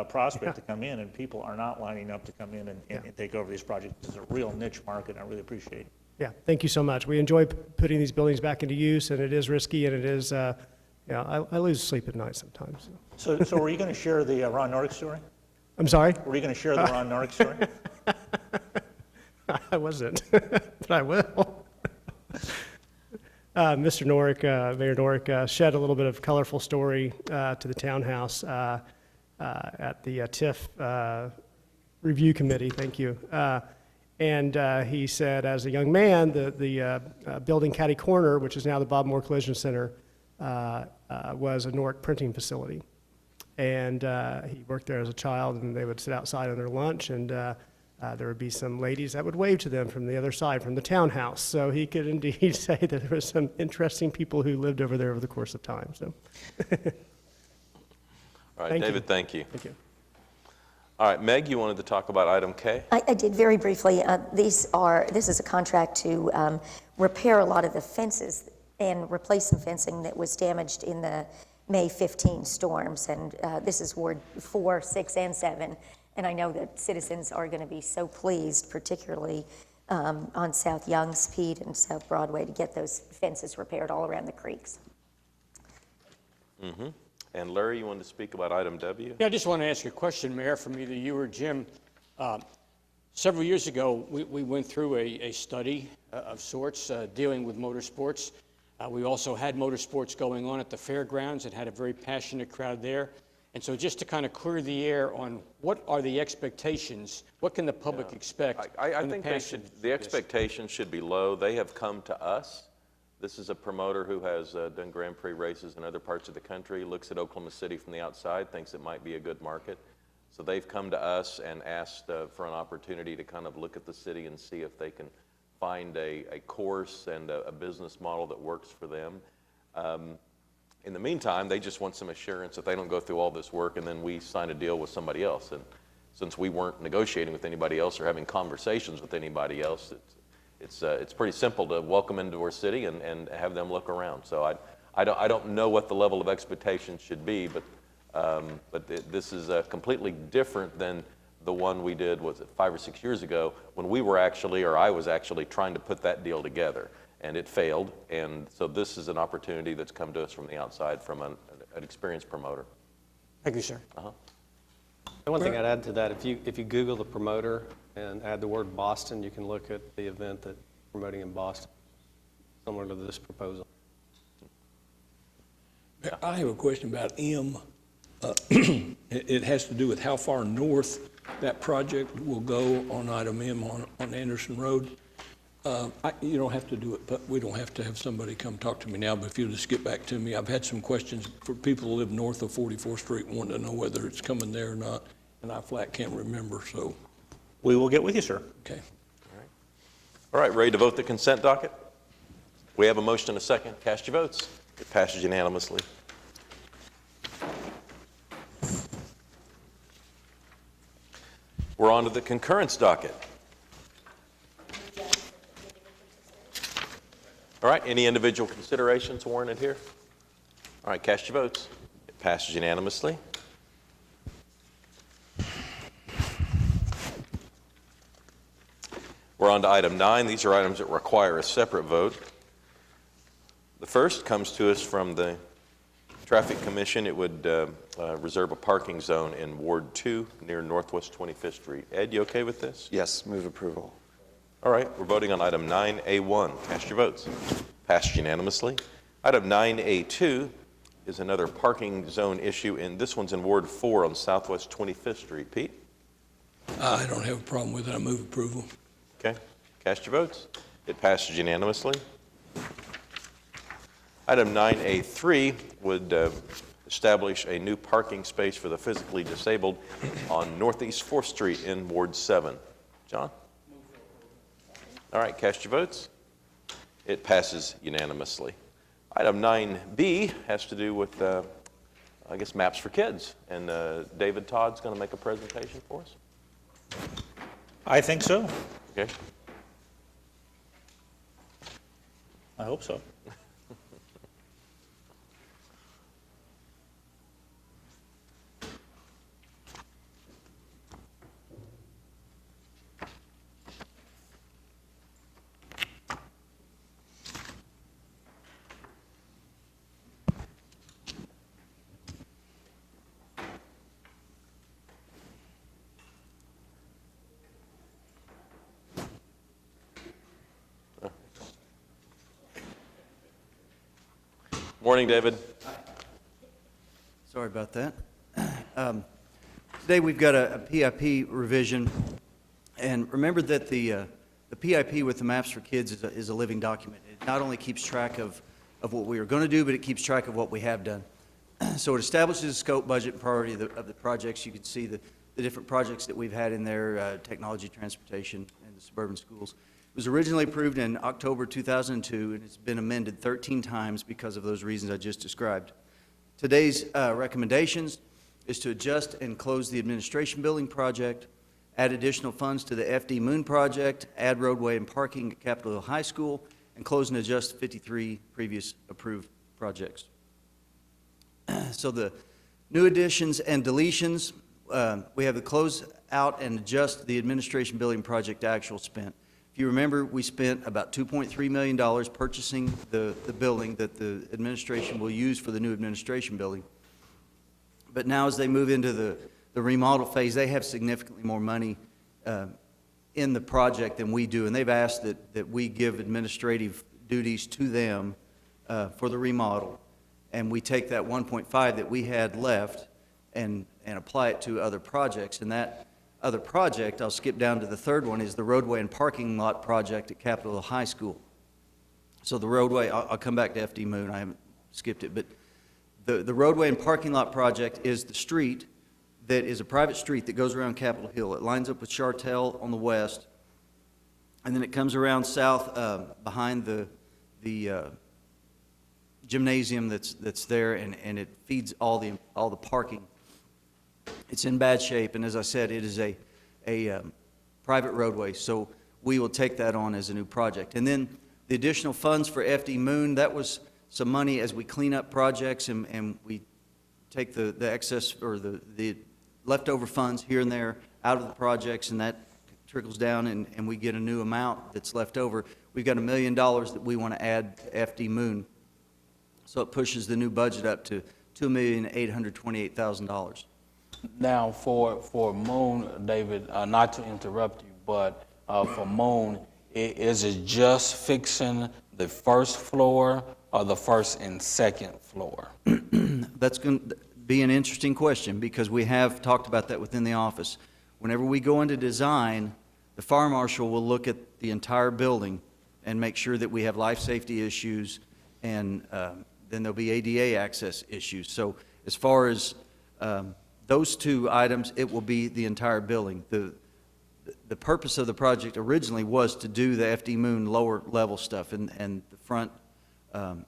prospect to come in, and people are not lining up to come in and take over these projects. It's a real niche market, and I really appreciate it. Yeah, thank you so much. We enjoy putting these buildings back into use, and it is risky, and it is, I lose sleep at night sometimes. So were you going to share the Ron Nordic story? I'm sorry? Were you going to share the Ron Nordic story? I wasn't, but I will. Mr. Norick, Mayor Norick, shed a little bit of colorful story to the townhouse at the TIF review committee. Thank you. And he said, as a young man, the building Caddy Corner, which is now the Bob Moore Collision Center, was a Norick printing facility. And he worked there as a child, and they would sit outside on their lunch, and there would be some ladies that would wave to them from the other side, from the townhouse. So he could indeed say that there were some interesting people who lived over there over the course of time. So. All right, David, thank you. Thank you. All right, Meg, you wanted to talk about item K? I did very briefly. This is a contract to repair a lot of the fences and replace some fencing that was damaged in the May 15 storms. And this is Ward 4, 6, and 7. And I know that citizens are going to be so pleased, particularly on South Young Speed and South Broadway, to get those fences repaired all around the creeks. Mm-hmm. And Larry, you wanted to speak about item W? Yeah, I just want to ask you a question, Mayor, from either you or Jim. Several years ago, we went through a study of sorts dealing with motorsports. We also had motorsports going on at the fairgrounds and had a very passionate crowd there. And so just to kind of clear the air on what are the expectations, what can the public expect? I think the expectations should be low. They have come to us. This is a promoter who has done Grand Prix races in other parts of the country, looks at Oklahoma City from the outside, thinks it might be a good market. So they've come to us and asked for an opportunity to kind of look at the city and see if they can find a course and a business model that works for them. In the meantime, they just want some assurance that they don't go through all this work and then we sign a deal with somebody else. And since we weren't negotiating with anybody else or having conversations with anybody else, it's pretty simple to welcome into our city and have them look around. So I don't know what the level of expectation should be, but this is completely different than the one we did, was it 5 or 6 years ago, when we were actually, or I was actually trying to put that deal together, and it failed. And so this is an opportunity that's come to us from the outside from an experienced promoter. Thank you, sir. The one thing I'd add to that, if you Google the promoter and add the word Boston, you can look at the event that's promoting in Boston, similar to this proposal. I have a question about M. It has to do with how far north that project will go on item M on Anderson Road. You don't have to do it, but we don't have to have somebody come talk to me now, but if you'll just get back to me. I've had some questions for people who live north of 44th Street wanting to know whether it's coming there or not, and I flat can't remember, so. We will get with you, sir. Okay. All right, ready to vote the consent docket? We have a motion and a second. Cast your votes. It passes unanimously. We're on to the concurrence docket. All right, any individual considerations warranted here? All right, cast your votes. It passes unanimously. We're on to item 9. These are items that require a separate vote. The first comes to us from the Traffic Commission. It would reserve a parking zone in Ward 2 near Northwest 25th Street. Ed, you okay with this? Yes, move approval. All right, we're voting on item 9A1. Cast your votes. Passed unanimously. Item 9A2 is another parking zone issue, and this one's in Ward 4 on Southwest 25th Street. Pete? I don't have a problem with it. I move approval. Okay, cast your votes. It passes unanimously. Item 9A3 would establish a new parking space for the physically disabled on Northeast 4th Street in Ward 7. John? All right, cast your votes. It passes unanimously. Item 9B has to do with, I guess, maps for kids. And David Todd's going to make a presentation for us. I think so. Okay. I hope so. Morning, David. Sorry about that. Today we've got a PIP revision, and remember that the PIP with the Maps for Kids is a living document. It not only keeps track of what we are going to do, but it keeps track of what we have done. So it establishes a scope, budget, and priority of the projects. You can see the different projects that we've had in there, technology, transportation, and the suburban schools. It was originally approved in October 2002, and it's been amended 13 times because of those reasons I just described. Today's recommendations is to adjust and close the administration building project, add additional funds to the FD Moon project, add roadway and parking at Capitol Hill High School, and close and adjust 53 previous approved projects. So the new additions and deletions, we have the close out and adjust the administration building project actual spent. If you remember, we spent about $2.3 million purchasing the building that the administration will use for the new administration building. But now as they move into the remodel phase, they have significantly more money in the project than we do, and they've asked that we give administrative duties to them for the remodel, and we take that 1.5 that we had left and apply it to other projects. And that other project, I'll skip down to the third one, is the roadway and parking lot project at Capitol Hill High School. So the roadway, I'll come back to FD Moon, I haven't skipped it, but the roadway and parking lot project is the street that is a private street that goes around Capitol Hill. It lines up with Chartel on the west, and then it comes around south behind the gymnasium that's there, and it feeds all the parking. It's in bad shape, and as I said, it is a private roadway, so we will take that on as a new project. And then the additional funds for FD Moon, that was some money as we clean up projects and we take the excess or the leftover funds here and there out of the projects, and that trickles down and we get a new amount that's left over. We've got $1 million that we want to add to FD Moon, so it pushes the new budget up to $2,828,000. Now, for Moon, David, not to interrupt you, but for Moon, is it just fixing the first floor or the first and second floor? That's going to be an interesting question because we have talked about that within the office. whenever we go into design, the fire marshal will look at the entire building and make sure that we have life safety issues, and then there'll be ADA access issues. So as far as those two items, it will be the entire building. The purpose of the project originally was to do the FD Moon lower level stuff, and the front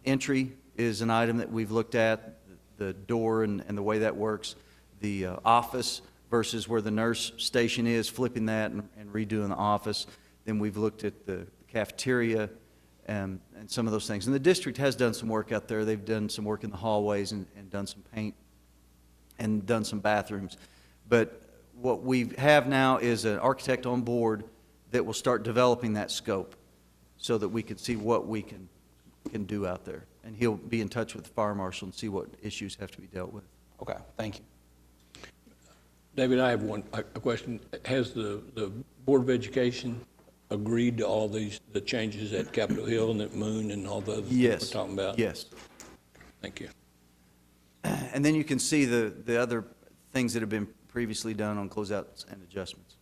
entry is an item that we've looked at, the door and the way that works, the office versus where the nurse station is, flipping that and redoing the office. Then we've looked at the cafeteria and some of those things. And the district has done some work out there. They've done some work in the hallways and done some paint and done some bathrooms. But what we have now is an architect on board that will start developing that scope so that we can see what we can do out there. And he'll be in touch with the fire marshal and see what issues have to be dealt with. Okay, thank you. David, I have a question. Has the Board of Education agreed to all the changes at Capitol Hill and at Moon and all the other things we're talking about? Yes. Thank you. And then you can see the other things that have been previously done on closeouts and adjustments.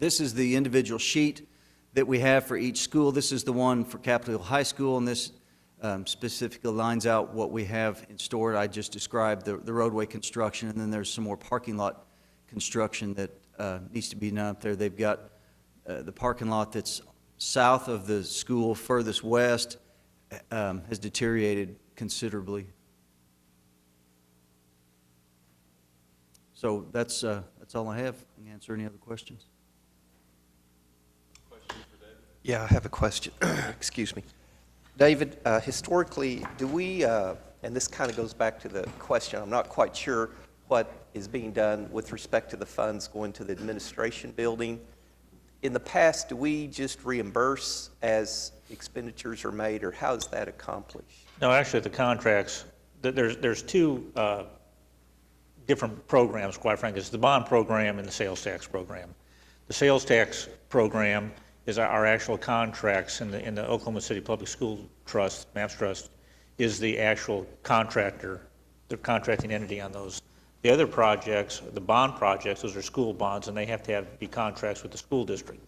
This is the individual sheet that we have for each school. This is the one for Capitol Hill High School, and this specifically lines out what we have in store. I just described the roadway construction, and then there's some more parking lot construction that needs to be done up there. They've got the parking lot that's south of the school, furthest west, has deteriorated considerably. So that's all I have. I can answer any other questions. Yeah, I have a question. Excuse me. David, historically, do we, and this kind of goes back to the question, I'm not quite sure what is being done with respect to the funds going to the administration building. In the past, do we just reimburse as expenditures are made, or how is that accomplished? No, actually, the contracts, there's two different programs, quite frankly. It's the bond program and the sales tax program. The sales tax program is our actual contracts in the Oklahoma City Public School Trust, MAPS Trust, is the actual contractor, the contracting entity on those. The other projects, the bond projects, those are school bonds, and they have to be contracts with the school district.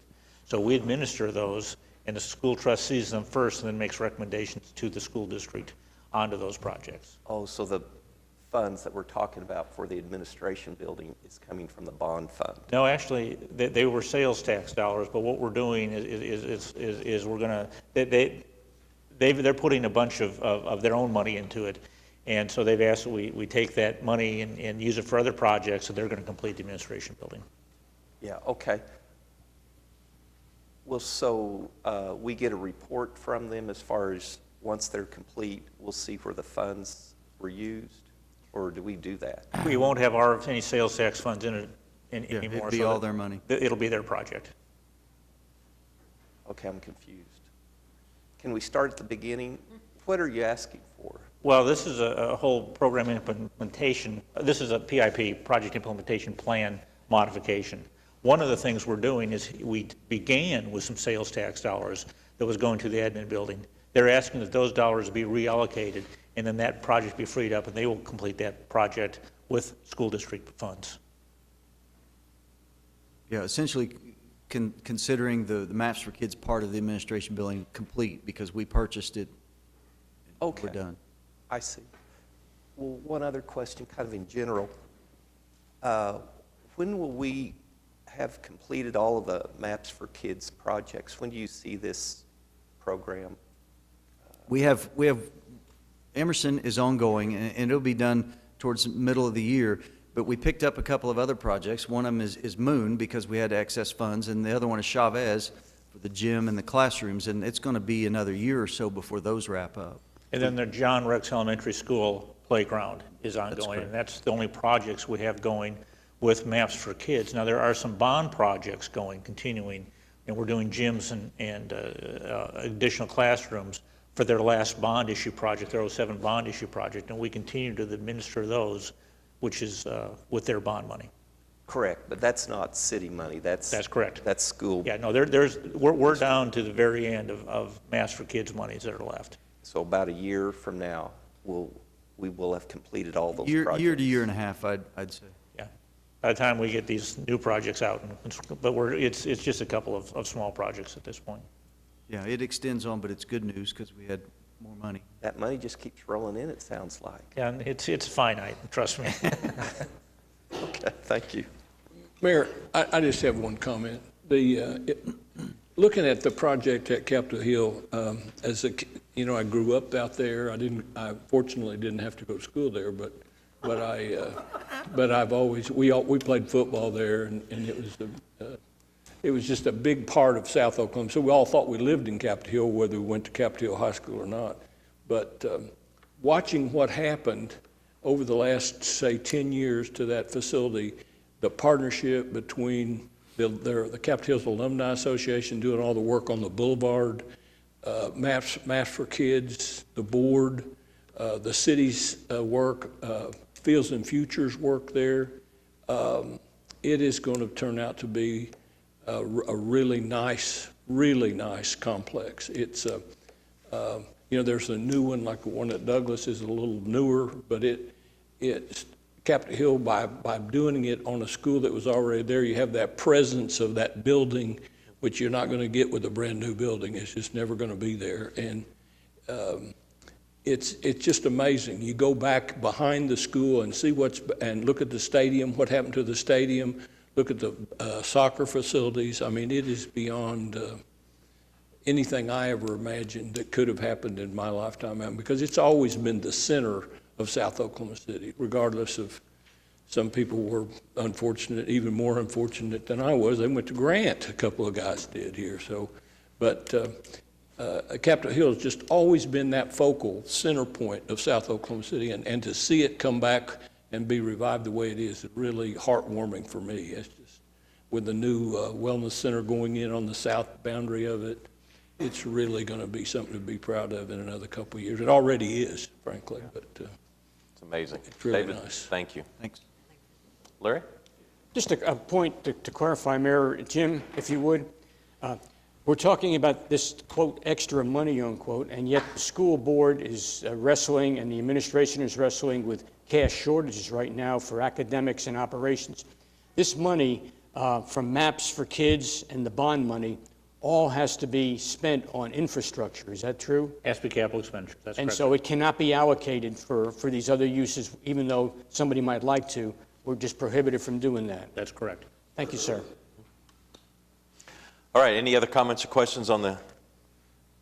So we administer those, and the school trust sees them first and then makes recommendations to the school district onto those projects. Oh, so the funds that we're talking about for the administration building is coming from the bond fund? No, actually, they were sales tax dollars, but what we're doing is we're going to, they're putting a bunch of their own money into it, and so they've asked that we take that money and use it for other projects, so they're going to complete the administration building. Yeah, okay. Well, so we get a report from them as far as once they're complete, we'll see where the funds were used? Or do we do that? We won't have any sales tax funds in it anymore. It'll be all their money. It'll be their project. Okay, I'm confused. Can we start at the beginning? What are you asking for? Well, this is a whole program implementation. This is a PIP, Project Implementation Plan modification. One of the things we're doing is we began with some sales tax dollars that was going to the admin building. They're asking that those dollars be reallocated, and then that project be freed up, and they will complete that project with school district funds. Yeah, essentially considering the Maps for Kids part of the administration building complete, because we purchased it. Okay. We're done. I see. Well, one other question, kind of in general. When will we have completed all of the Maps for Kids projects? When do you see this program? We have Emerson is ongoing, and it'll be done towards the middle of the year. But we picked up a couple of other projects. One of them is Moon, because we had excess funds, and the other one is Chavez for the gym and the classrooms, and it's going to be another year or so before those wrap up. And then the John Rex Elementary School playground is ongoing, and that's the only projects we have going with Maps for Kids. Now, there are some bond projects continuing, and we're doing gyms and additional classrooms for their last bond issue project, their 07 bond issue project, and we continue to administer those, which is with their bond money. Correct, but that's not city money. That's correct. That's school. Yeah, no, we're down to the very end of Maps for Kids monies that are left. So about a year from now, we will have completed all those Year projects. to year and a half, I'd say. Yeah. by the time we get these new projects out. But it's just a couple of small projects at this point. Yeah, it extends on, but it's good news because we had more money. That money just keeps rolling in, it sounds like. Yeah, and it's finite, trust me. Okay, thank you. Mayor, I just have one comment. Looking at the project at Capitol Hill, I grew up out there. I fortunately didn't have to go to school there, but I've always, we played football there, and it was just a big part of South Oklahoma. So we all thought we lived in Capitol Hill, whether we went to Capitol Hill High School or not. But watching what happened over the last, say, 10 years to that facility, the partnership between the Capitol Hills Alumni Association doing all the work on the boulevard, Maps for Kids, the board, the city's work, Fields and Futures work there. It is going to turn out to be a really nice complex. It's there's a new one, like the one at Douglas is a little newer, but it's Capitol Hill, by doing it on a school that was already there, you have that presence of that building, which you're not going to get with a brand new building. It's just never going to be there. And it's just amazing. You go back behind the school and see and look at the stadium, what happened to the stadium, look at the soccer facilities. I mean, it is beyond anything I ever imagined that could have happened in my lifetime, because it's always been the center of South Oklahoma City, regardless of some people were unfortunate, even more unfortunate than I was. They went to Grant, a couple of guys did here. So, but Capitol Hill has just always been that focal center point of South Oklahoma City, and to see it come back and be revived the way it is really heartwarming for me. It's just, with the new wellness center going in on the south boundary of it, it's really going to be something to be proud of in another couple of years. It already is, frankly, but it's amazing. It's really David, nice. Thank you. Thanks. Larry? Just a point to clarify, Mayor, Jim, if you would. We're talking about this, quote, extra money, unquote, and yet the school board is wrestling and the administration is wrestling with cash shortages right now for academics and operations. This money from Maps for Kids and the bond money all has to be spent on infrastructure. Is that true? Has to be capital expenditure. That's correct. And so it cannot be allocated for these other uses, even though somebody might like to. We're just prohibited from doing that. That's correct. Thank you, sir. All right, any other comments or questions on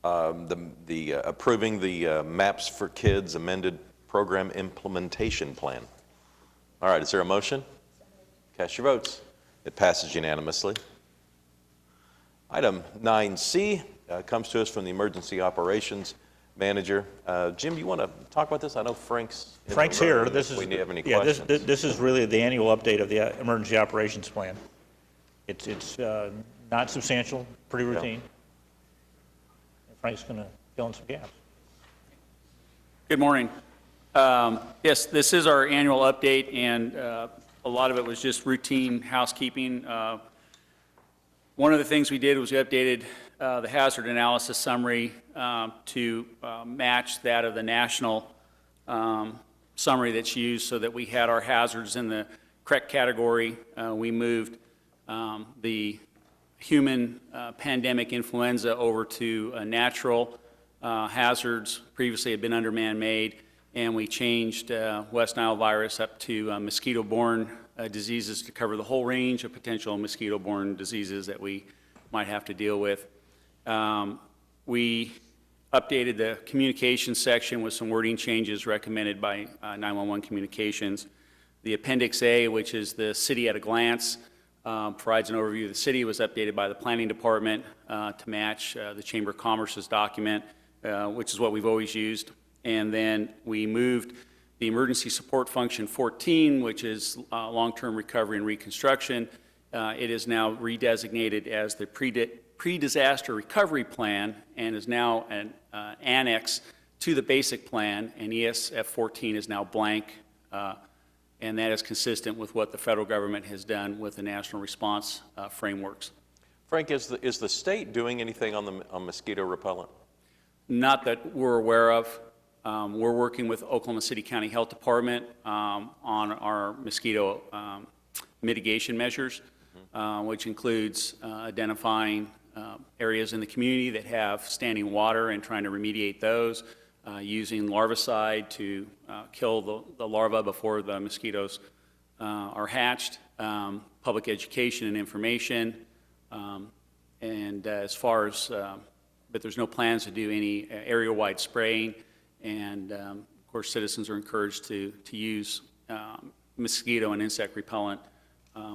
the approving the Maps for Kids amended program implementation plan? All right, is there a motion? Cast your votes. It passes unanimously. Item 9C comes to us from the Emergency Operations Manager. Jim, you want to talk about this? I know Frank's here. This is, we have any questions. This is really the annual update of the Emergency Operations Plan. It's not substantial, pretty routine. Frank's going to fill in some gaps. Good morning. Yes, this is our annual update, and a lot of it was just routine housekeeping. One of the things we did was we updated the hazard analysis summary to match that of the national summary that's used, so that we had our hazards in the correct category. We moved the human pandemic influenza over to natural hazards. Previously had been under man-made, and we changed West Nile virus up to mosquito-borne diseases to cover the whole range of potential mosquito-borne diseases that we might have to deal with. We updated the communications section with some wording changes recommended by 911 Communications. The Appendix A, which is the city at a glance, provides an overview of the city, was updated by the Planning Department to match the Chamber of Commerce's document, which is what we've always used. And then we moved the Emergency Support Function 14, which is long-term recovery and reconstruction. It is now redesignated as the pre-disaster recovery plan, and is now an annex to the basic plan, and ESF 14 is now blank, and that is consistent with what the federal government has done with the national response frameworks. Frank, is the state doing anything on mosquito repellent? Not that we're aware of. We're working with Oklahoma City County Health Department on our mosquito mitigation measures, which includes identifying areas in the community that have standing water and trying to remediate those, using larvicide to kill the larvae before the mosquitoes are hatched, public education and information, and as far as, but there's no plans to do any area-wide spraying, and of course citizens are encouraged to use mosquito and insect repellent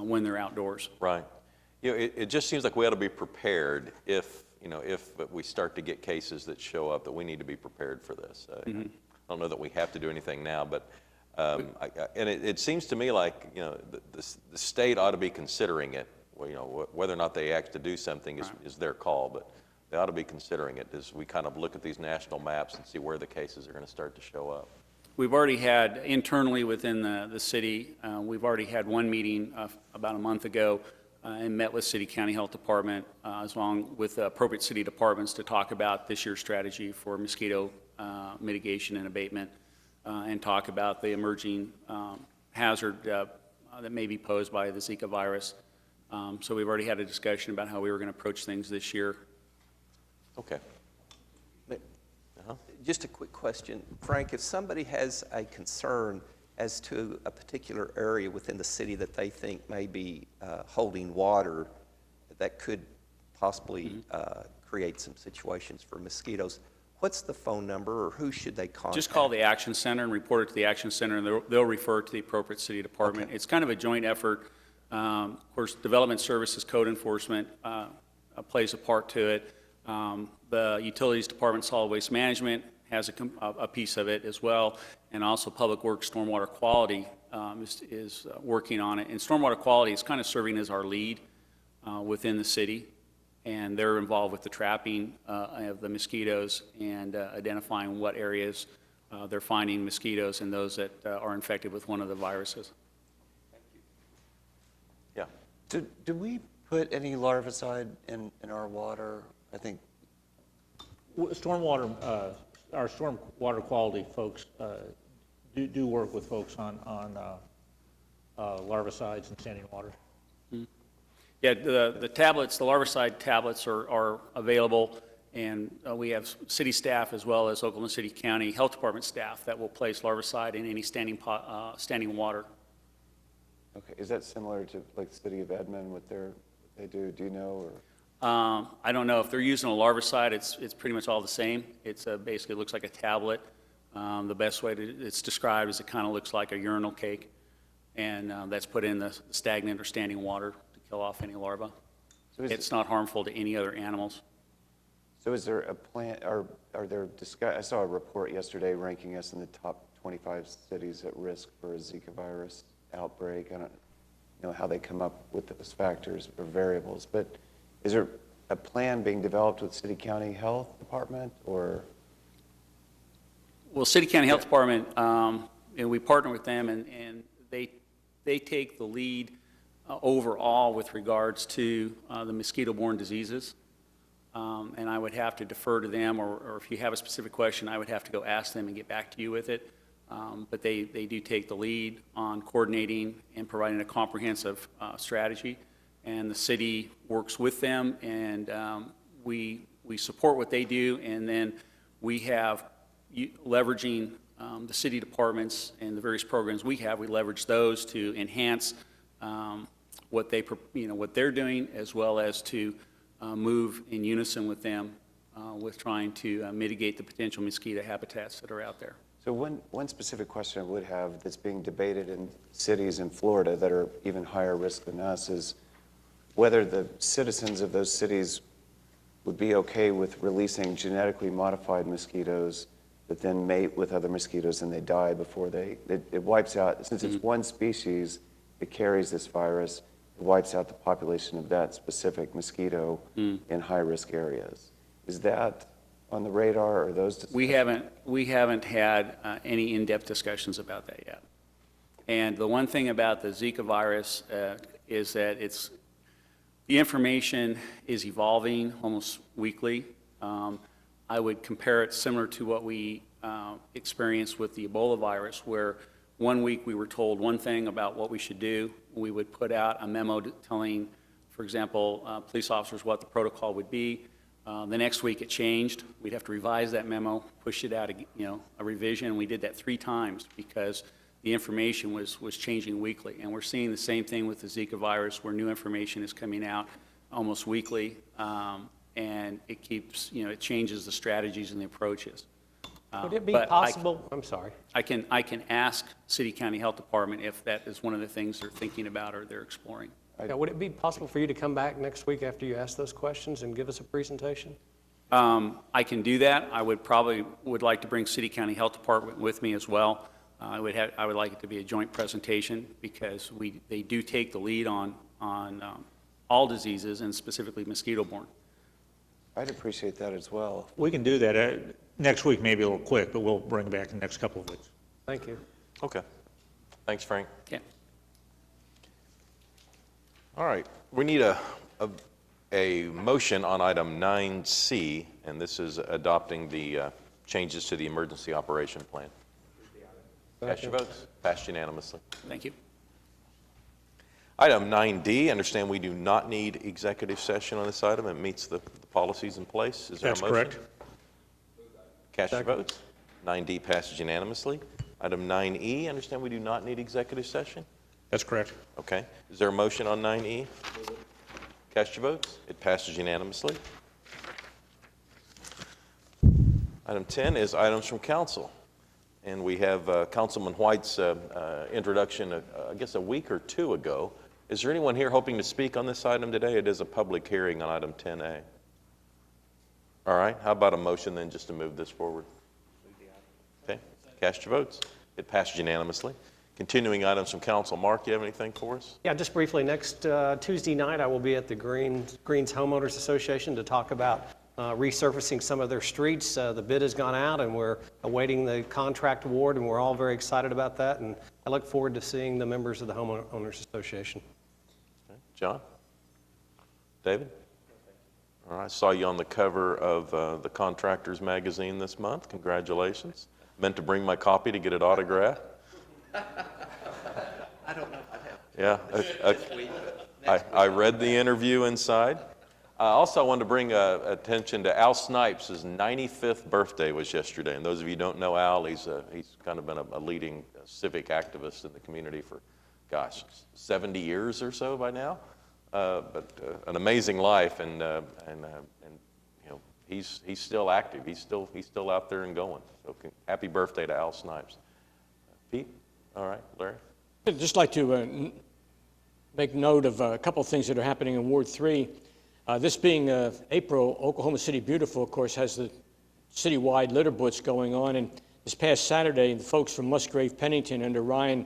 when they're outdoors. Right. You know, it just seems like we ought to be prepared if we start to get cases that show up, that we need to be prepared for this. I don't know that we have to do anything now, but and it seems to me like the state ought to be considering it. Well, whether or not they act to do something is their call, but they ought to be considering it as we kind of look at these national maps and see where the cases are going to start to show up. We've already had, internally within the city, we've already had one meeting about a month ago and met with City County Health Department, along with appropriate city departments, to talk about this year's strategy for mosquito mitigation and abatement, and talk about the emerging hazard that may be posed by the Zika virus. So we've already had a discussion about how we were going to approach things this year. Okay. Just a quick question. Frank, if somebody has a concern as to a particular area within the city that they think may be holding water that could possibly create some situations for mosquitoes, what's the phone number, or who should they contact? Just call the Action Center and report it to the Action Center, and they'll refer it to the appropriate city department. Okay. It's kind of a joint effort. Of course, Development Services Code Enforcement plays a part to it. The Utilities Department, Solid Waste Management has a piece of it as well, and also Public Works Stormwater Quality is working on it. And Stormwater Quality is kind of serving as our lead within the city, and they're involved with the trapping of the mosquitoes and identifying what areas they're finding mosquitoes and those that are infected with one of the viruses. Yeah. Do we put any larvicide in our water? I think stormwater, our stormwater quality folks do work with folks on larvicides and standing water. Yeah, the tablets, the larvicide tablets are available, and we have city staff as well as Oklahoma City County Health Department staff that will place larvicide in any standing water. Okay, is that similar to like the city of Edmond, what they do? Do you know? Or? I don't know if they're using a larvicide. It's pretty much all the same. It's basically looks like a tablet. The best way it's described is it kind of looks like a urinal cake, and that's put in the stagnant or standing water to kill off any larvae. So it's not harmful to any other animals. So is there a plan? Are there I saw a report yesterday ranking us in the top 25 cities at risk for a Zika virus outbreak. I don't know how they come up with those factors or variables, but is there a plan being developed with City County Health Department, or? Well, City County Health Department, and we partner with them, and they take the lead overall with regards to the mosquito-borne diseases. And I would have to defer to them, or if you have a specific question, I would have to go ask them and get back to you with it. But they do take the lead on coordinating and providing a comprehensive strategy. And the city works with them, and we support what they do, and then we have leveraging the city departments and the various programs we have. We leverage those to enhance what they're doing, as well as to move in unison with them with trying to mitigate the potential mosquito habitats that are out there. So one specific question I would have that's being debated in cities in Florida that are even higher risk than us is whether the citizens of those cities would be okay with releasing genetically modified mosquitoes that then mate with other mosquitoes and they die before it wipes out, since it's one species that carries this virus, it wipes out the population of that specific mosquito in high-risk areas. Is that on the radar, or those discussions? We haven't had any in-depth discussions about that yet. And the one thing about the Zika virus is that the information is evolving almost weekly. I would compare it similar to what we experienced with the Ebola virus, where 1 week we were told one thing about what we should do. We would put out a memo telling, for example, police officers what the protocol would be. The next week it changed. We'd have to revise that memo, push it out, a revision, and we did that 3 times because the information was changing weekly. And we're seeing the same thing with the Zika virus, where new information is coming out almost weekly, and it keeps, it changes the strategies and the approaches. Would it be But possible, I'm sorry. I can ask City County Health Department if that is one of the things they're thinking about or they're exploring. Yeah, would it be possible for you to come back next week after you ask those questions and give us a presentation? I can do that. I would like to bring City County Health Department with me as well. I would like it to be a joint presentation because they do take the lead on all diseases and specifically mosquito-borne. I'd appreciate that as well. We can do that. Next week may be a little quick, but we'll bring it back in the next couple of weeks. Thank you. Okay. Thanks, Frank. Yeah. All right, we need a motion on item 9C, and this is adopting the changes to the emergency operation plan. Cast your votes. Passed unanimously. Thank you. Item 9D, understand we do not need executive session on this item. It meets the policies in place. Is there a motion? That's correct. Cast your votes. 9D passes unanimously. Item 9E, understand we do not need executive session. That's correct. Okay. Is there a motion on 9E? Cast your votes. It passes unanimously. Item 10 is items from council. And we have Councilman White's introduction, I guess, a week or 2 ago. Is there anyone here hoping to speak on this item today? It is a public hearing on item 10A. All right. How about a motion then just to move this forward? Okay. Cast your votes. It passes unanimously. Continuing items from council. Mark, you have anything for us? Yeah, just briefly, next Tuesday night, I will be at the Greens Homeowners Association to talk about resurfacing some of their streets. The bid has gone out, and we're awaiting the contract award, and we're all very excited about that, and I look forward to seeing the members of the Homeowners Association. Okay. John? David? All right, I saw you on the cover of the Contractors magazine this month. Congratulations. Meant to bring my copy to get it autographed. I don't know if I have. Yeah, I read the interview inside. Also, I wanted to bring attention to Al Snipes. His 95th birthday was yesterday. And those of you who don't know Al, he's kind of been a leading civic activist in the community for, gosh, 70 years or so by now. But an amazing life, and he's still active. He's still out there and going. So happy birthday to Al Snipes. Pete? All right, Larry? I'd just like to make note of a couple of things that are happening in Ward 3. This being April, Oklahoma City Beautiful, of course, has the citywide litter blitz going on. And this past Saturday, the folks from Musgrave Pennington under Ryan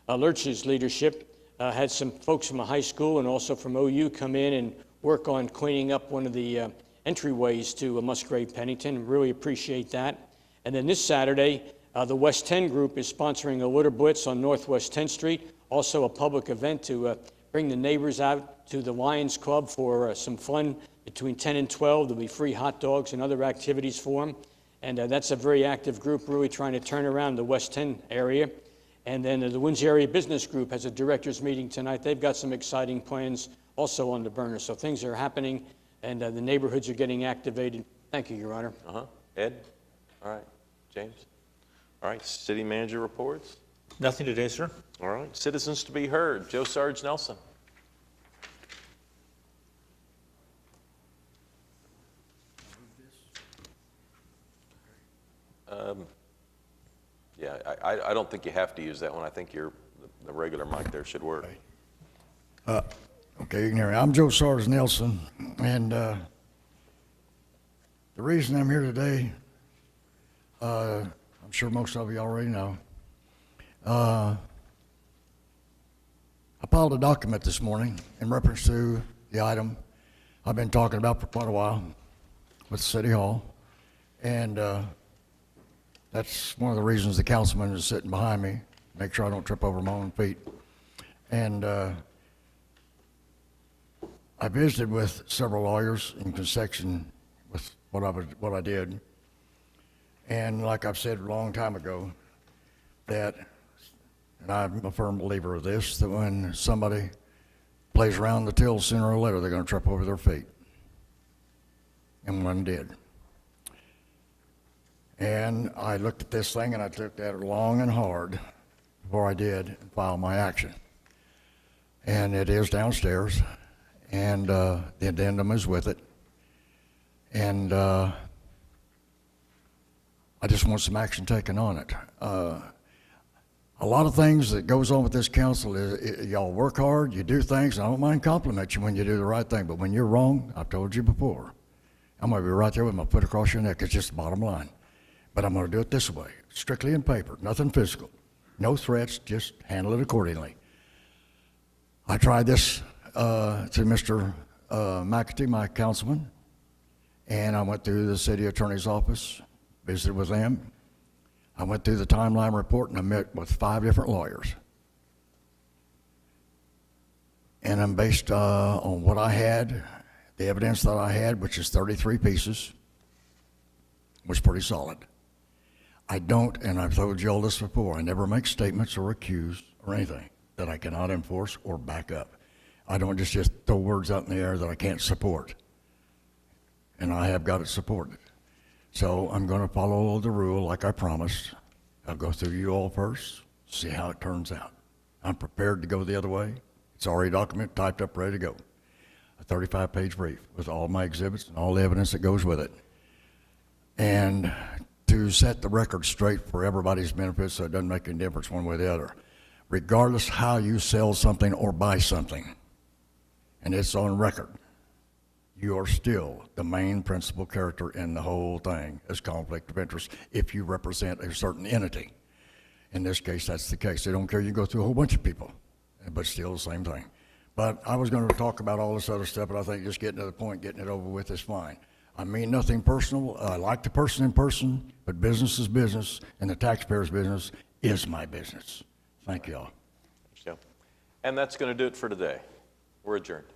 Lurch's leadership had some folks from a high school and also from OU come in and work on cleaning up one of the entryways to Musgrave Pennington. Really appreciate that. And then this Saturday, the West 10 group is sponsoring a litter blitz on Northwest 10th Street, also a public event to bring the neighbors out to the Lions Club for some fun between 10 and 12. There'll be free hot dogs and other activities for them. And that's a very active group, really trying to turn around the West 10 area. And then the Windsor Area Business Group has a director's meeting tonight. They've got some exciting plans also on the burner. So things are happening, and the neighborhoods are getting activated. Thank you, Your Honor. Ed? All right. James? All right. City manager reports? Nothing today, sir. All right. Citizens to be heard. Joe Sarge Nelson. Yeah, I don't think you have to use that one. I think the regular mic there should work. Okay, you can hear me. I'm Joe Sarge Nelson, and the reason I'm here today, I'm sure most of you already know. I filed a document this morning in reference to the item I've been talking about for quite a while with City Hall, and that's one of the reasons the councilman is sitting behind me, make sure I don't trip over my own feet. And I visited with several lawyers in connection with what I did. And like I've said a long time ago, that and I'm a firm believer of this, that when somebody plays around the till, sooner or later, they're going to trip over their feet. And one did. And I looked at this thing, and I looked at it long and hard before I did file my action. And it is downstairs, and the addendum is with it. And I just want some action taken on it. A lot of things that goes on with this council is y'all work hard, you do things, and I don't mind complimenting you when you do the right thing, but when you're wrong, I've told you before, I'm going to be right there with my foot across your neck. It's just the bottom line. But I'm going to do it this way, strictly in paper, nothing physical. No threats, just handle it accordingly. I tried this to Mr. McAtee, my councilman, and I went through the city attorney's office, visited with them. I went through the timeline report, and I met with 5 different lawyers. And I'm based on what I had, the evidence that I had, which is 33 pieces, was pretty solid. I don't, and I've told you all this before, I never make statements or accuse or anything that I cannot enforce or back up. I don't just throw words out in the air that I can't support. And I have got it supported. So I'm going to follow the rule like I promised. I'll go through you all first, see how it turns out. I'm prepared to go the other way. It's already documented, typed up, ready to go. A 35-page brief with all my exhibits and all the evidence that goes with it. And to set the record straight for everybody's benefit so it doesn't make any difference one way or the other. Regardless how you sell something or buy something, and it's on record, you are still the main principal character in the whole thing as conflict of interest if you represent a certain entity. In this case, that's the case. They don't care. You go through a whole bunch of people, but still the same thing. But I was going to talk about all this other stuff, but I think just getting to the point, getting it over with is fine. I mean nothing personal. I like the person in person, but business is business, and the taxpayer's business is my business. Thank you all. And that's going to do it for today. We're adjourned.